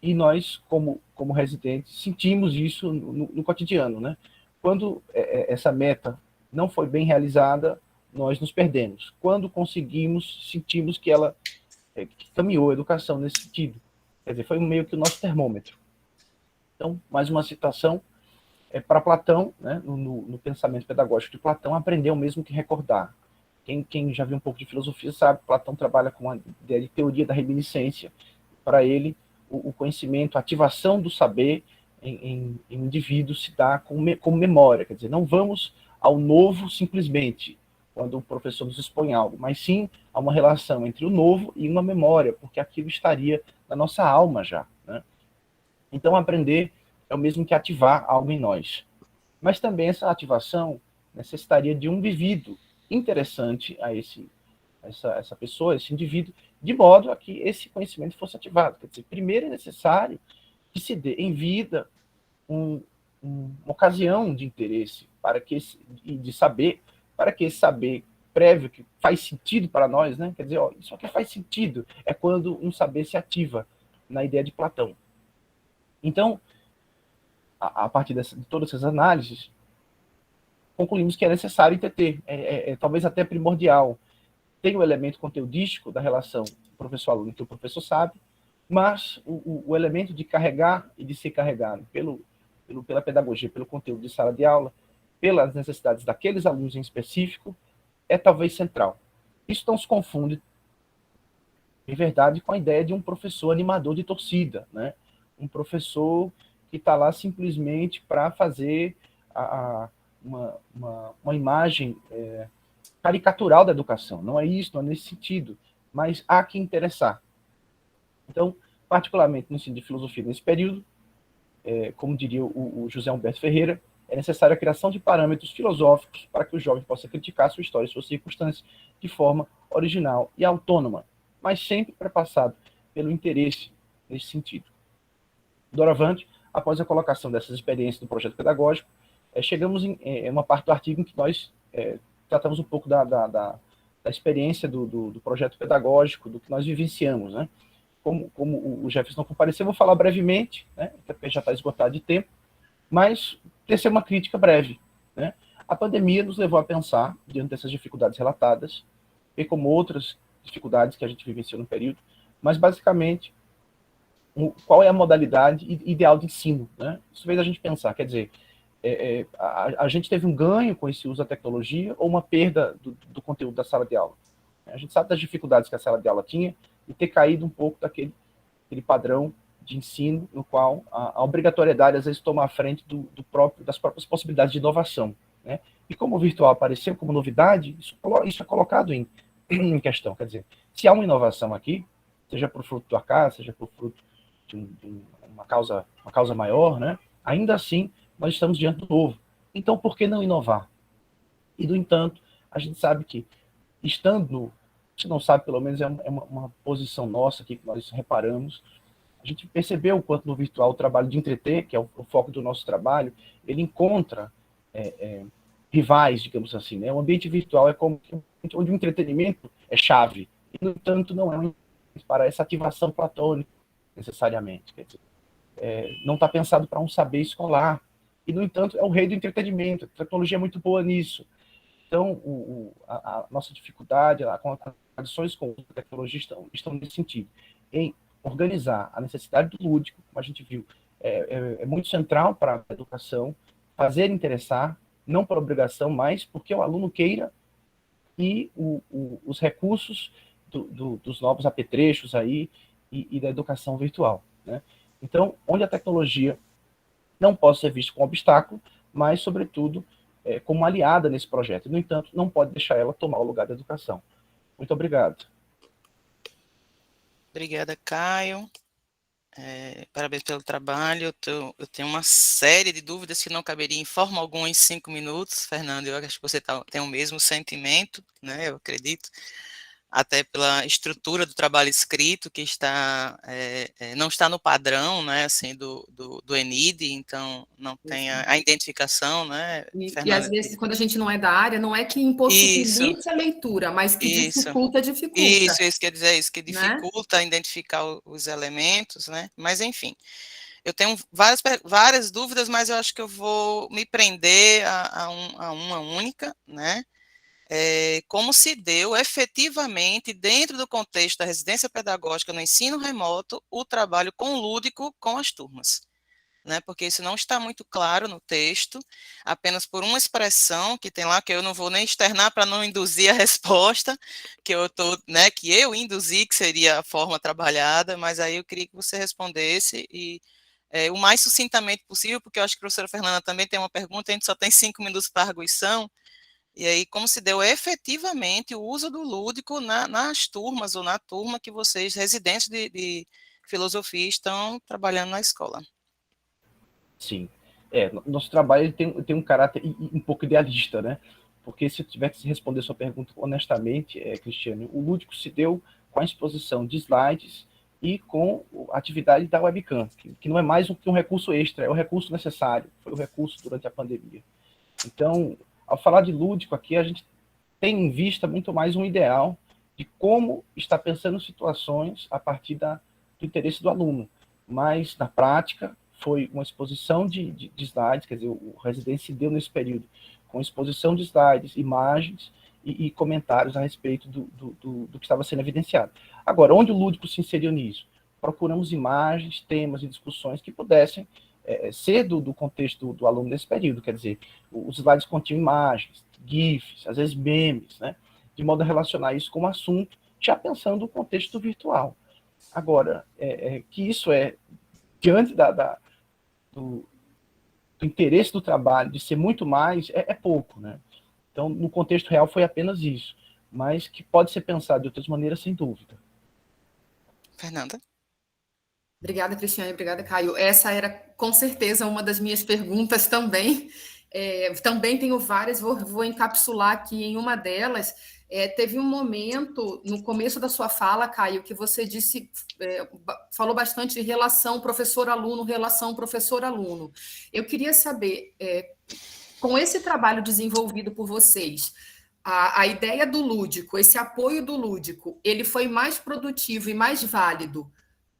e nós, como residentes, sentimos isso no cotidiano, né? Quando essa meta não foi bem realizada, nós nos perdemos. Quando conseguimos, sentimos que ela que caminhou a educação nesse sentido. Quer dizer, foi meio que o nosso termômetro. Então, mais uma citação para Platão, né, no pensamento pedagógico de Platão, aprender o mesmo que recordar. Quem já viu um pouco de filosofia sabe que Platão trabalha com a ideia de teoria da reminiscência. Para ele, o conhecimento, a ativação do saber em indivíduo se dá como memória. Quer dizer, não vamos ao novo simplesmente, quando o professor nos expõe algo, mas sim a uma relação entre o novo e uma memória, porque aquilo estaria na nossa alma já, né? Então, aprender é o mesmo que ativar algo em nós. Mas também essa ativação necessitaria de um vivido interessante a essa pessoa, esse indivíduo, de modo a que esse conhecimento fosse ativado. Quer dizer, primeiro é necessário que se dê em vida uma ocasião de interesse de saber, para que esse saber prévio, que faz sentido para nós, né? Quer dizer, isso aqui faz sentido, é quando um saber se ativa na ideia de Platão. Então, a partir de todas essas análises, concluímos que é necessário entreter, talvez até primordial. Tem o elemento conteudístico da relação professor-aluno, que o professor sabe, mas o elemento de carregar e de ser carregado pela pedagogia, pelo conteúdo de sala de aula, pelas necessidades daqueles alunos em específico, é talvez central. Isso não se confunde, em verdade, com a ideia de um professor animador de torcida, né? Um professor que está lá simplesmente para fazer uma imagem caricatural da educação. Não é isso, não é nesse sentido, mas há que interessar. Então, particularmente no ensino de filosofia nesse período, como diria o José Humberto Ferreira, é necessária a criação de parâmetros filosóficos para que o jovem possa criticar sua história e suas circunstâncias de forma original e autônoma, mas sempre perpassado pelo interesse nesse sentido. Doravante, após a colocação dessas experiências do projeto pedagógico, chegamos em uma parte do artigo em que nós tratamos um pouco da experiência do projeto pedagógico, do que nós vivenciamos, né? Como o Jefferson não compareceu, vou falar brevemente, né? Até porque já está esgotado de tempo, mas tecer uma crítica breve, né? A pandemia nos levou a pensar, diante dessas dificuldades relatadas, e como outras dificuldades que a gente vivenciou no período, mas basicamente qual é a modalidade ideal de ensino, né? Isso fez a gente pensar, quer dizer, a gente teve um ganho com esse uso da tecnologia ou uma perda do conteúdo da sala de aula? A gente sabe das dificuldades que a sala de aula tinha e ter caído um pouco daquele padrão de ensino no qual a obrigatoriedade às vezes toma a frente das próprias possibilidades de inovação, né? E como o virtual apareceu como novidade, isso é colocado em questão. Quer dizer, se há uma inovação aqui, seja por fruto do acaso, seja por fruto de uma causa maior, né? Ainda assim, nós estamos diante do novo. Então, por que não inovar? E, no entanto, a gente sabe que, se não sabe, pelo menos é uma posição nossa aqui que nós reparamos, a gente percebeu o quanto no virtual o trabalho de entreter, que é o foco do nosso trabalho, ele encontra rivais, digamos assim, né? O ambiente virtual é como onde o entretenimento é chave, e, no entanto, não é para essa ativação platônica, necessariamente. Quer dizer, não está pensado para um saber escolar, e, no entanto, é o rei do entretenimento. A tecnologia é muito boa nisso. Então, a nossa dificuldade, as condições com a tecnologia estão nesse sentido, em organizar a necessidade do lúdico, como a gente viu, é muito central para a educação, fazer interessar, não por obrigação, mas porque o aluno queira, e os recursos dos novos apetrechos aí e da educação virtual, né? Então, onde a tecnologia não pode ser vista como obstáculo, mas, sobretudo, como aliada nesse projeto. No entanto, não pode deixar ela tomar o lugar da educação. Muito obrigado. Obrigada, Caio. Parabéns pelo trabalho. Eu tenho uma série de dúvidas que não caberia em forma alguma em 5 minutos. Fernando, eu acho que você tem o mesmo sentimento, né? Eu acredito. até pela estrutura do trabalho escrito, que não está no padrão, né, assim, do ENID, então não tem a identificação, né, E às vezes, quando a gente não é da área, não é que impossibilite a leitura, mas que dificulta. Isso quer dizer isso, que né? dificulta identificar os elementos, né, mas enfim. Eu tenho várias dúvidas, mas eu acho que eu vou me prender a uma única, né? Como se deu efetivamente, dentro do contexto da residência pedagógica no ensino remoto, o trabalho com o lúdico com as turmas, né? Porque isso não está muito claro no texto, apenas por uma expressão que tem lá, que eu não vou nem externar para não induzir a resposta, né, que eu induzi, que seria a forma trabalhada, mas aí eu queria que você respondesse o mais sucintamente possível, porque eu acho que a professora Fernanda também tem uma pergunta, a gente só tem 5 minutos para arguição, e aí como se deu efetivamente o uso do lúdico nas turmas, ou na turma que vocês, residentes de filosofia, estão trabalhando na escola. Sim. Nosso trabalho tem um caráter um pouco idealista, né? Porque se eu tivesse que responder sua pergunta honestamente, Cristiane, o lúdico se deu com a exposição de slides e com a atividade da webcam, que não é mais que um recurso extra, é o recurso necessário, foi o recurso durante a pandemia. Então, ao falar de lúdico aqui, a gente tem em vista muito mais um ideal de como está pensando situações a partir do interesse do aluno. Mas, na prática, foi uma exposição de slides, quer dizer, o Residência se deu nesse período, com exposição de slides, imagens e comentários a respeito do que estava sendo evidenciado. Agora, onde o lúdico se inseriu nisso? Procuramos imagens, temas e discussões que pudessem ser do contexto do aluno nesse período, quer dizer, os slides continham imagens, GIFs, às vezes memes, né, de modo a relacionar isso com o assunto, já pensando no contexto virtual. Agora, que isso diante do interesse do trabalho, de ser muito mais, é pouco, né? Então, no contexto real foi apenas isso, mas que pode ser pensado de outras maneiras, sem dúvida. Fernanda? Obrigada, Cristiane, obrigada, Caio. Essa era, com certeza, uma das minhas perguntas também. Também tenho várias, vou encapsular aqui em uma delas. Teve um momento, no começo da sua fala, Caio, que você disse, falou bastante de relação professor-aluno, relação professor-aluno. Eu queria saber, com esse trabalho desenvolvido por vocês, a ideia do lúdico, esse apoio do lúdico, ele foi mais produtivo e mais válido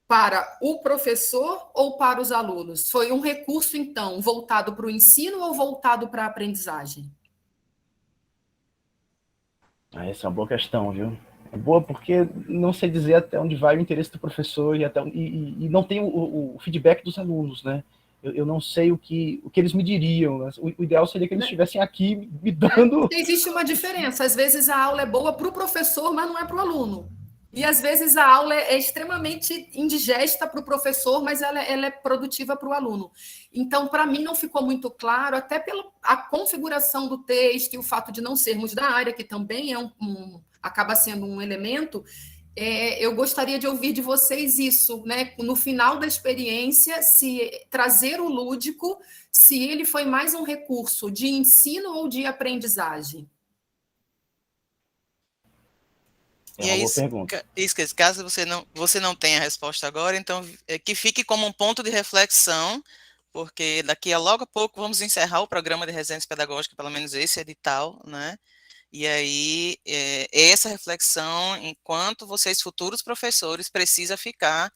para o professor ou para os alunos? Foi um recurso, então, voltado para o ensino ou voltado para a aprendizagem? Essa é uma boa questão, viu? É boa porque não sei dizer até onde vai o interesse do professor e não tem o feedback dos alunos, né? Eu não sei o que eles me diriam. Né? O ideal seria que eles estivessem aqui me dando... Existe uma diferença. Às vezes a aula é boa para o professor, mas não é para o aluno. E às vezes a aula é extremamente indigesta para o professor, mas ela é produtiva para o aluno. Então, para mim, não ficou muito claro, até pela a configuração do texto e o fato de não sermos da área, que também acaba sendo um elemento. Eu gostaria de ouvir de vocês isso, né? No final da experiência, se trazer o lúdico, se ele foi mais um recurso de ensino ou de aprendizagem. E é isso, caso você não tenha a resposta agora, então que fique como um ponto de reflexão, porque daqui a logo a pouco vamos encerrar o programa de residência pedagógica, pelo menos esse edital, né? E aí, essa reflexão, enquanto vocês, futuros professores, precisa ficar,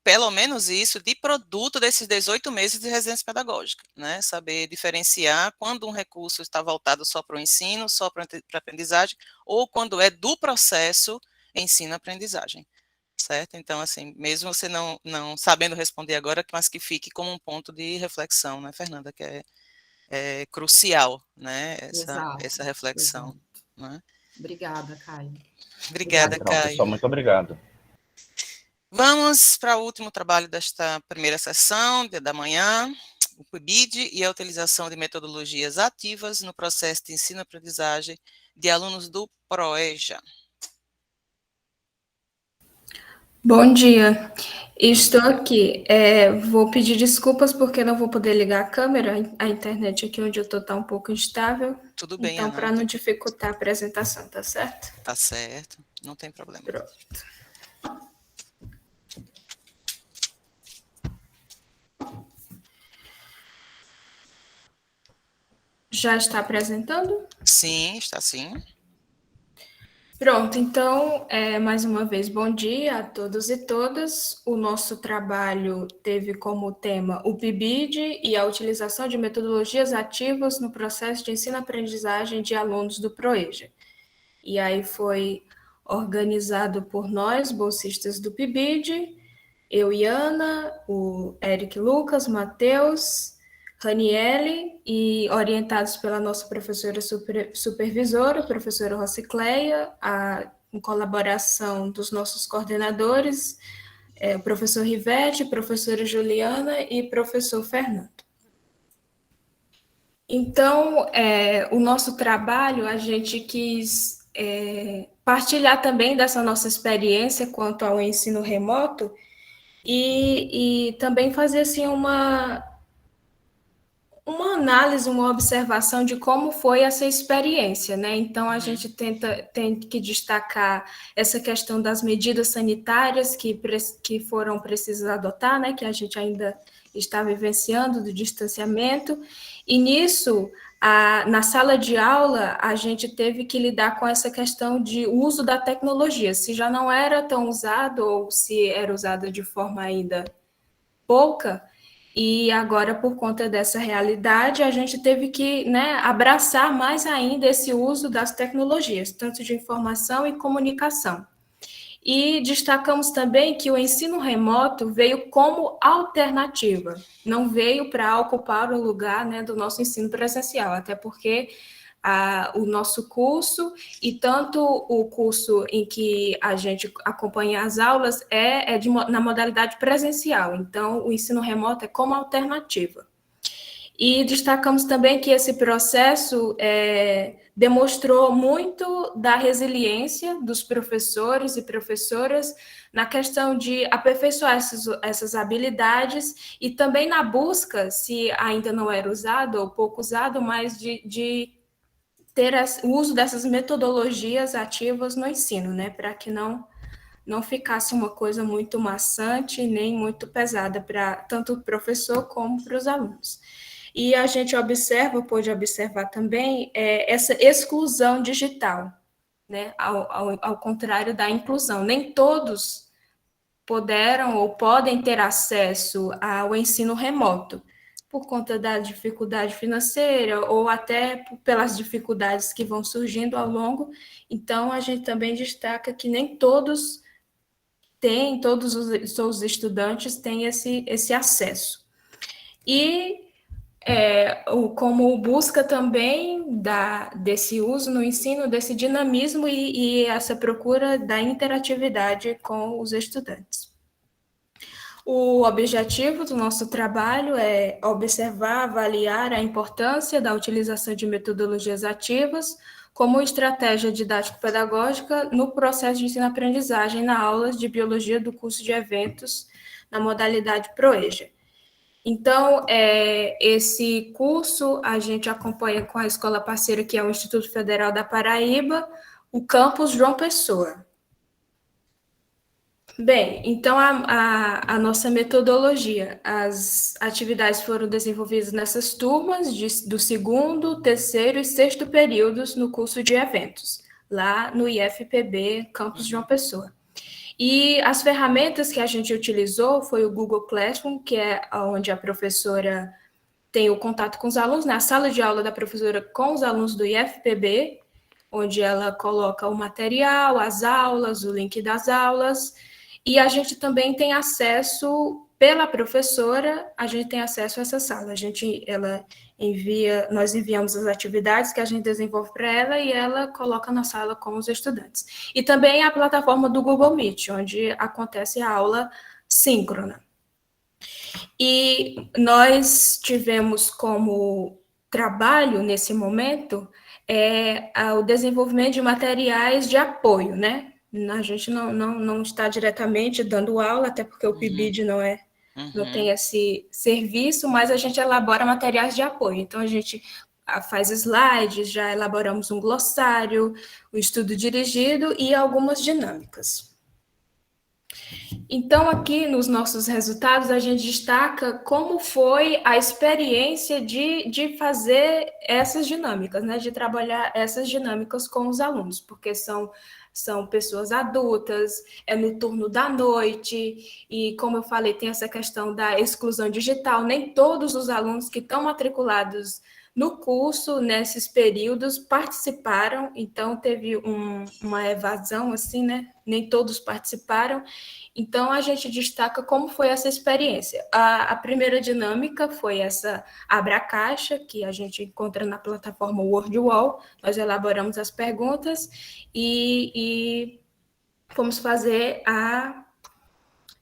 pelo menos isso, de produto desses 18 meses de residência pedagógica, né? Saber diferenciar quando um recurso está voltado só para o ensino, só para a aprendizagem, ou quando é do processo ensino-aprendizagem, certo? Então, assim, mesmo você não sabendo responder agora, mas que fique como um ponto de reflexão, né, Fernanda, que é crucial, né, essa reflexão. Né? Obrigada, Caio. Obrigada, Caio. Pessoal, muito obrigado. Vamos para o último trabalho desta primeira sessão, da manhã, o PIBID e a utilização de metodologias ativas no processo de ensino-aprendizagem de alunos do PROEJA. Bom dia, estou aqui. Vou pedir desculpas porque não vou poder ligar a câmera, a internet aqui onde eu estou está um pouco instável. Tudo bem, Então, para Ana. não dificultar a apresentação, tá certo? Tá certo, não tem problema. Pronto. Já está apresentando? Sim, está sim. Pronto, então, mais uma vez, bom dia a todos e todas. O nosso trabalho teve como tema o PIBID e a utilização de metodologias ativas no processo de ensino-aprendizagem de alunos do PROEJA. E aí foi organizado por nós, bolsistas do PIBID, eu e Ana, o Eric Lucas, Matheus, Raniele, e orientados pela nossa professora supervisora, a professora Rocicleia, em colaboração dos nossos coordenadores, o professor Rivete, professora Juliana e professor Fernando. Então, o nosso trabalho, a gente quis partilhar também dessa nossa experiência quanto ao ensino remoto e também fazer assim uma análise, uma observação de como foi essa experiência, né? Então, a gente tem que destacar essa questão das medidas sanitárias que foram precisas adotar, né? Que a gente ainda está vivenciando, do distanciamento, e nisso, na sala de aula, a gente teve que lidar com essa questão de uso da tecnologia, se já não era tão usado ou se era usada de forma ainda pouca, e agora, por conta dessa realidade, a gente teve que, né, abraçar mais ainda esse uso das tecnologias, tanto de informação e comunicação. E destacamos também que o ensino remoto veio como alternativa, não veio para ocupar o lugar, né, do nosso ensino presencial, até porque o nosso curso e tanto o curso em que a gente acompanha as aulas na modalidade presencial, então o ensino remoto é como alternativa. E destacamos também que esse processo demonstrou muito da resiliência dos professores e professoras na questão de aperfeiçoar essas habilidades e também na busca, se ainda não era usado ou pouco usado, mas de ter o uso dessas metodologias ativas no ensino, né, para que não ficasse uma coisa muito maçante nem muito pesada para tanto o professor como para os alunos. E a gente pôde observar também essa exclusão digital, né, ao contrário da inclusão. Nem todos puderam ou podem ter acesso ao ensino remoto, por conta da dificuldade financeira ou até pelas dificuldades que vão surgindo ao longo. Então, a gente também destaca que nem todos os estudantes têm esse acesso. E como busca também desse uso no ensino, desse dinamismo e essa procura da interatividade com os estudantes. O objetivo do nosso trabalho é observar, avaliar a importância da utilização de metodologias ativas como estratégia didático-pedagógica no processo de ensino-aprendizagem na aulas de biologia do curso de eventos na modalidade PROEJA. Então, esse curso a gente acompanha com a escola parceira, que é o Instituto Federal da Paraíba, o campus João Pessoa. Bem, então a nossa metodologia, as atividades foram desenvolvidas nessas turmas do 2º, 3º e 6º períodos no curso de eventos, lá no IFPB, campus João Pessoa. E as ferramentas que a gente utilizou foi o Google Classroom, que é onde a professora tem o contato com os alunos, na sala de aula da professora com os alunos do IFPB, onde ela coloca o material, as aulas, o link das aulas, e a gente também tem acesso, pela professora, a gente tem acesso a essa sala. Nós enviamos as atividades que a gente desenvolve para ela e ela coloca na sala com os estudantes. E também a plataforma do Google Meet, onde acontece a aula síncrona. E nós tivemos como trabalho, nesse momento, o desenvolvimento de materiais de apoio, né? A gente não está diretamente dando aula, até porque o PIBID não tem esse serviço, mas a gente elabora materiais de apoio. Então, faz slides, já elaboramos um glossário, o estudo dirigido e algumas dinâmicas. Então, aqui nos nossos resultados, a gente destaca como foi a experiência de fazer essas dinâmicas, né? De trabalhar essas dinâmicas com os alunos, porque são pessoas adultas, é no turno da noite, e como eu falei, tem essa questão da exclusão digital, nem todos os alunos que estão matriculados no curso, nesses períodos, participaram, então teve uma evasão, assim, né? Nem todos participaram. Então, a gente destaca como foi essa experiência. A primeira dinâmica foi essa Abra-Caixa, que a gente encontra na plataforma WordWall. Nós elaboramos as perguntas e fomos fazer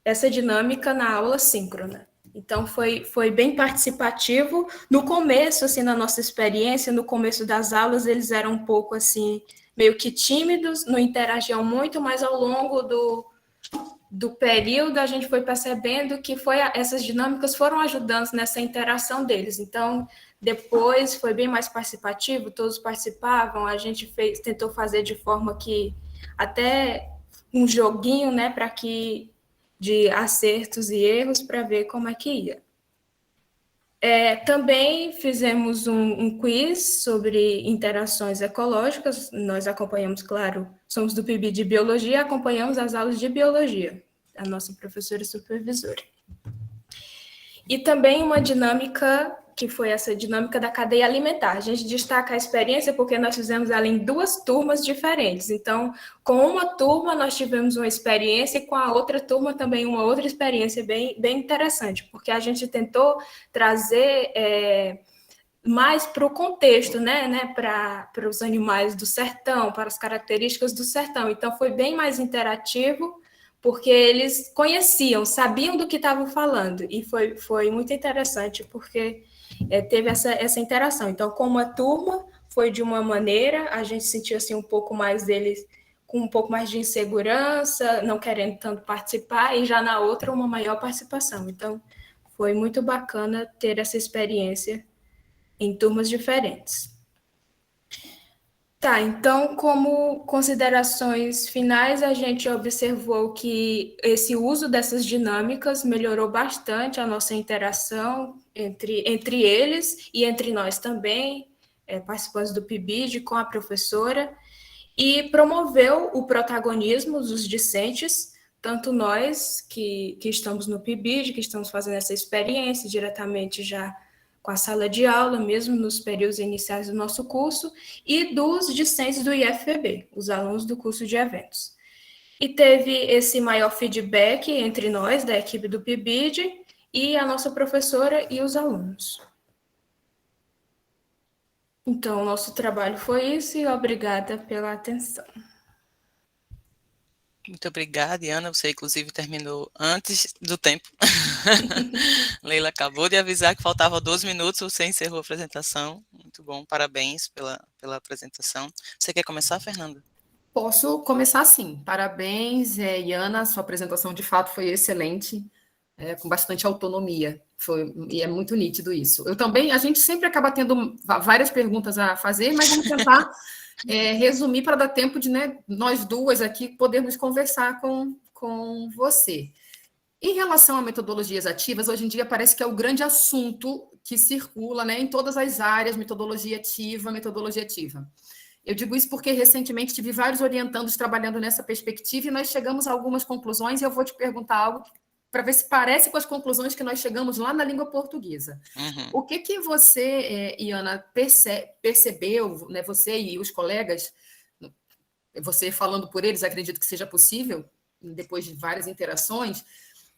essa dinâmica na aula síncrona. Então, foi bem participativo. No começo, assim, na nossa experiência, no começo das aulas, eles eram um pouco, assim, meio que tímidos, não interagiam muito, mas ao longo do período, a gente foi percebendo que essas dinâmicas foram ajudando nessa interação deles. Então, depois foi bem mais participativo, todos participavam, a gente tentou fazer de forma que até um joguinho, né, de acertos e erros para ver como é que ia. Também fizemos um quiz sobre interações ecológicas. Nós acompanhamos, claro, somos do PIB de Biologia, acompanhamos as aulas de Biologia, a nossa professora supervisora. E também uma dinâmica, que foi essa dinâmica da cadeia alimentar. A gente destaca a experiência porque nós fizemos ela em 2 turmas diferentes. Então, com uma turma, nós tivemos uma experiência e com a outra turma também uma outra experiência bem interessante, porque a gente tentou trazer mais para o contexto, né, para os animais do sertão, para as características do sertão. Então, foi bem mais interativo, porque eles conheciam, sabiam do que estavam falando, e foi muito interessante, porque teve essa interação. Então, com uma turma, foi de uma maneira, a gente sentiu assim, um pouco mais deles com um pouco mais de insegurança, não querendo tanto participar, e já na outra, uma maior participação. Então, foi muito bacana ter essa experiência em turmas diferentes. Tá, então, como considerações finais, a gente observou que esse uso dessas dinâmicas melhorou bastante a nossa interação entre eles e entre nós também, participantes do PIBID, com a professora, e promoveu o protagonismo dos discentes, tanto nós que estamos no PIBID, que estamos fazendo essa experiência diretamente já com a sala de aula, mesmo nos períodos iniciais do nosso curso, e dos discentes do IFPB, os alunos do curso de eventos. E teve esse maior feedback entre nós, da equipe do PIBID, e a nossa professora e os alunos. Então, o nosso trabalho foi isso, e obrigada pela atenção. Muito obrigada, Ana. Você, inclusive, terminou antes do tempo. Leila acabou de avisar que faltava 12 minutos, você encerrou a apresentação. Muito bom, parabéns pela apresentação. Você quer começar, Fernanda? Posso começar sim. Parabéns, Ana, sua apresentação de fato foi excelente, com bastante autonomia. E é muito nítido isso. A gente sempre acaba tendo várias perguntas a fazer, mas vamos tentar resumir para dar tempo de, né, nós duas aqui podermos conversar com você. Em relação a metodologias ativas, hoje em dia parece que é o grande assunto que circula, né, em todas as áreas, metodologia ativa. Eu digo isso porque recentemente tive vários orientandos trabalhando nessa perspectiva e nós chegamos a algumas conclusões, e eu vou te perguntar algo para ver se parece com as conclusões que nós chegamos lá na língua portuguesa. Uhum. O que você, Ana, percebeu, né, você e os colegas, você falando por eles, acredito que seja possível, depois de várias interações,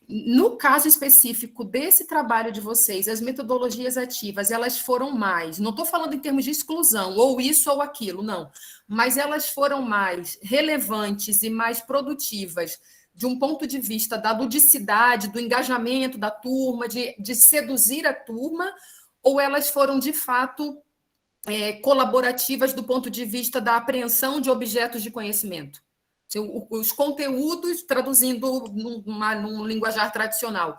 no caso específico desse trabalho de vocês, as metodologias ativas, elas foram mais, não estou falando em termos de exclusão, ou isso ou aquilo, não, mas elas foram mais relevantes e mais produtivas de um ponto de vista da ludicidade, do engajamento da turma, de seduzir a turma, ou elas foram, de fato, colaborativas do ponto de vista da apreensão de objetos de conhecimento? Os conteúdos, traduzindo num linguajar tradicional,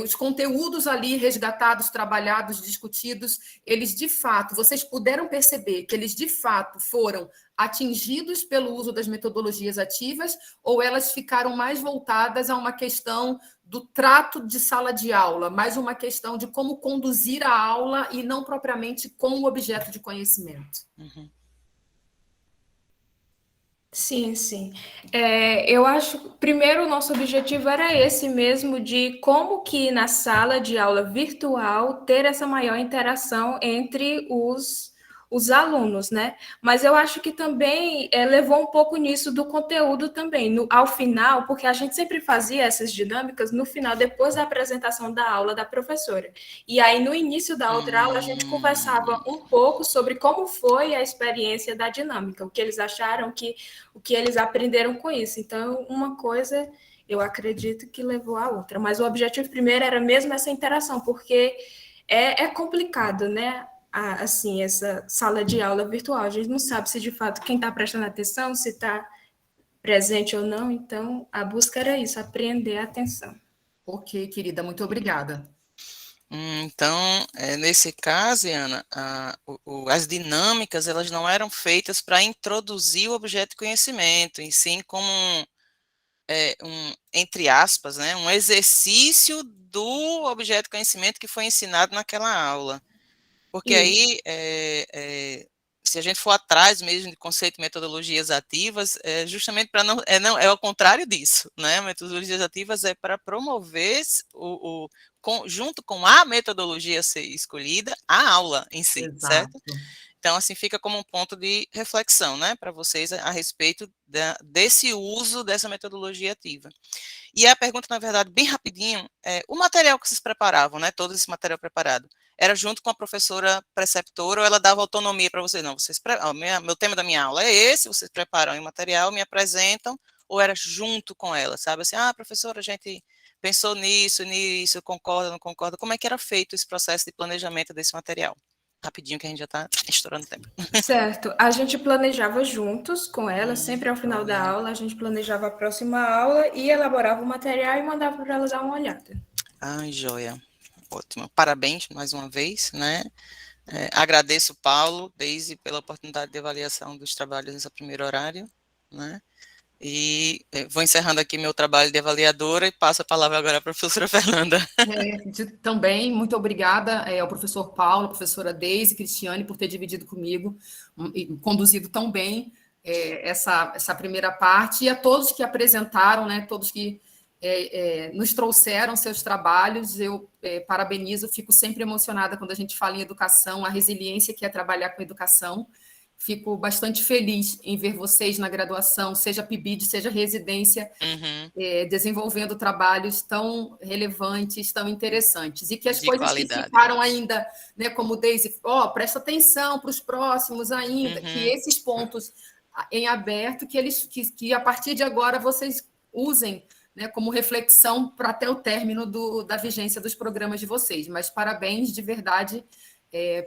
os conteúdos ali resgatados, trabalhados, discutidos, eles de fato, vocês puderam perceber que eles de fato foram atingidos pelo uso das metodologias ativas, ou elas ficaram mais voltadas a uma questão do trato de sala de aula, mais uma questão de como conduzir a aula e não propriamente com o objeto de conhecimento? Uhum. Sim, sim. Eu acho que primeiro o nosso objetivo era esse mesmo, de como que na sala de aula virtual ter essa maior interação entre os alunos, né? Mas eu acho que também levou um pouco nisso do conteúdo também, ao final, porque a gente sempre fazia essas dinâmicas no final, depois da apresentação da aula da professora. E aí, no início da outra aula, a gente conversava um pouco sobre como foi a experiência da dinâmica, o que eles acharam, o que eles aprenderam com isso. Então, uma coisa, eu acredito que levou a outra. Mas o objetivo primeiro era mesmo essa interação, porque é complicado, né? Assim, essa sala de aula virtual. A gente não sabe se, de fato, quem está prestando atenção, se está presente ou não. Então, a busca era isso, aprender a atenção. Ok, querida, muito obrigada. Então, nesse caso, Ana, as dinâmicas, elas não eram feitas para introduzir o objeto de conhecimento, e sim como entre aspas, né, um exercício do objeto de conhecimento que foi ensinado naquela aula. Porque aí, se a gente for atrás mesmo de conceito de metodologias ativas, justamente para não, é ao contrário disso, né? Metodologias ativas é para promover junto com a metodologia a ser escolhida, a aula em si, certo? Então, assim, fica como um ponto de reflexão, né, para vocês a respeito desse uso dessa metodologia ativa. E a pergunta, na verdade, bem rapidinho, o material que vocês preparavam, né, todo esse material preparado, era junto com a professora preceptora ou ela dava autonomia para vocês? Não, meu tema da minha aula é esse, vocês preparam o material, me apresentam, ou era junto com ela, sabe? Assim, professora, a gente pensou nisso, concorda, não concorda? Como é que era feito esse processo de planejamento desse material? Rapidinho, que a gente já está estourando o tempo. Certo. A gente planejava juntos com ela, sempre ao final da aula, a gente planejava a próxima aula e elaborava o material e mandava para ela dar uma olhada. Ai, joia. Ótimo. Parabéns mais uma vez, né? Agradeço, Paulo, Deise, pela oportunidade de avaliação dos trabalhos nesse primeiro horário, né? E vou encerrando aqui meu trabalho de avaliadora e passo a palavra agora à professora Fernanda. Também, muito obrigada ao professor Paulo, à professora Deise, Cristiane, por ter dividido comigo e conduzido tão bem essa primeira parte, e a todos que apresentaram, né, todos que nos trouxeram seus trabalhos. Eu parabenizo, fico sempre emocionada quando a gente fala em educação, a resiliência que é trabalhar com educação. Fico bastante feliz em ver vocês na graduação, seja PIBID, seja residência, desenvolvendo trabalhos tão relevantes, tão interessantes. E que as coisas que ficaram ainda, né, como Deise, presta atenção para os próximos ainda, que esses pontos em aberto, que a partir de agora vocês usem, né, como reflexão para até o término da vigência dos programas de vocês. Mas parabéns, de verdade,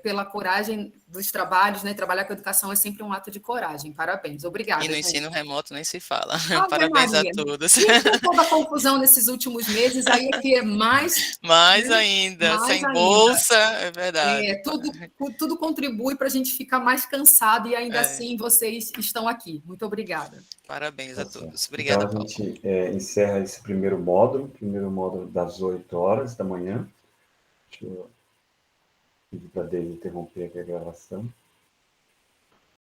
pela coragem dos trabalhos, né? Trabalhar com educação é sempre um ato de coragem. Parabéns, obrigada. E no ensino remoto nem se fala. Ave Parabéns Maria. a todos. E com toda a confusão nesses últimos meses, aí é que é mais... Mais né? ainda, mais sem ainda. bolsa, é verdade. Tudo contribui para a gente ficar mais cansado, e ainda assim vocês estão aqui. Muito obrada. Parabéns a todos. Obrigada, então, a gente encerra esse primeiro módulo das 8 horas da manhã. Deixa eu pedir para Deise interromper aqui a gravação.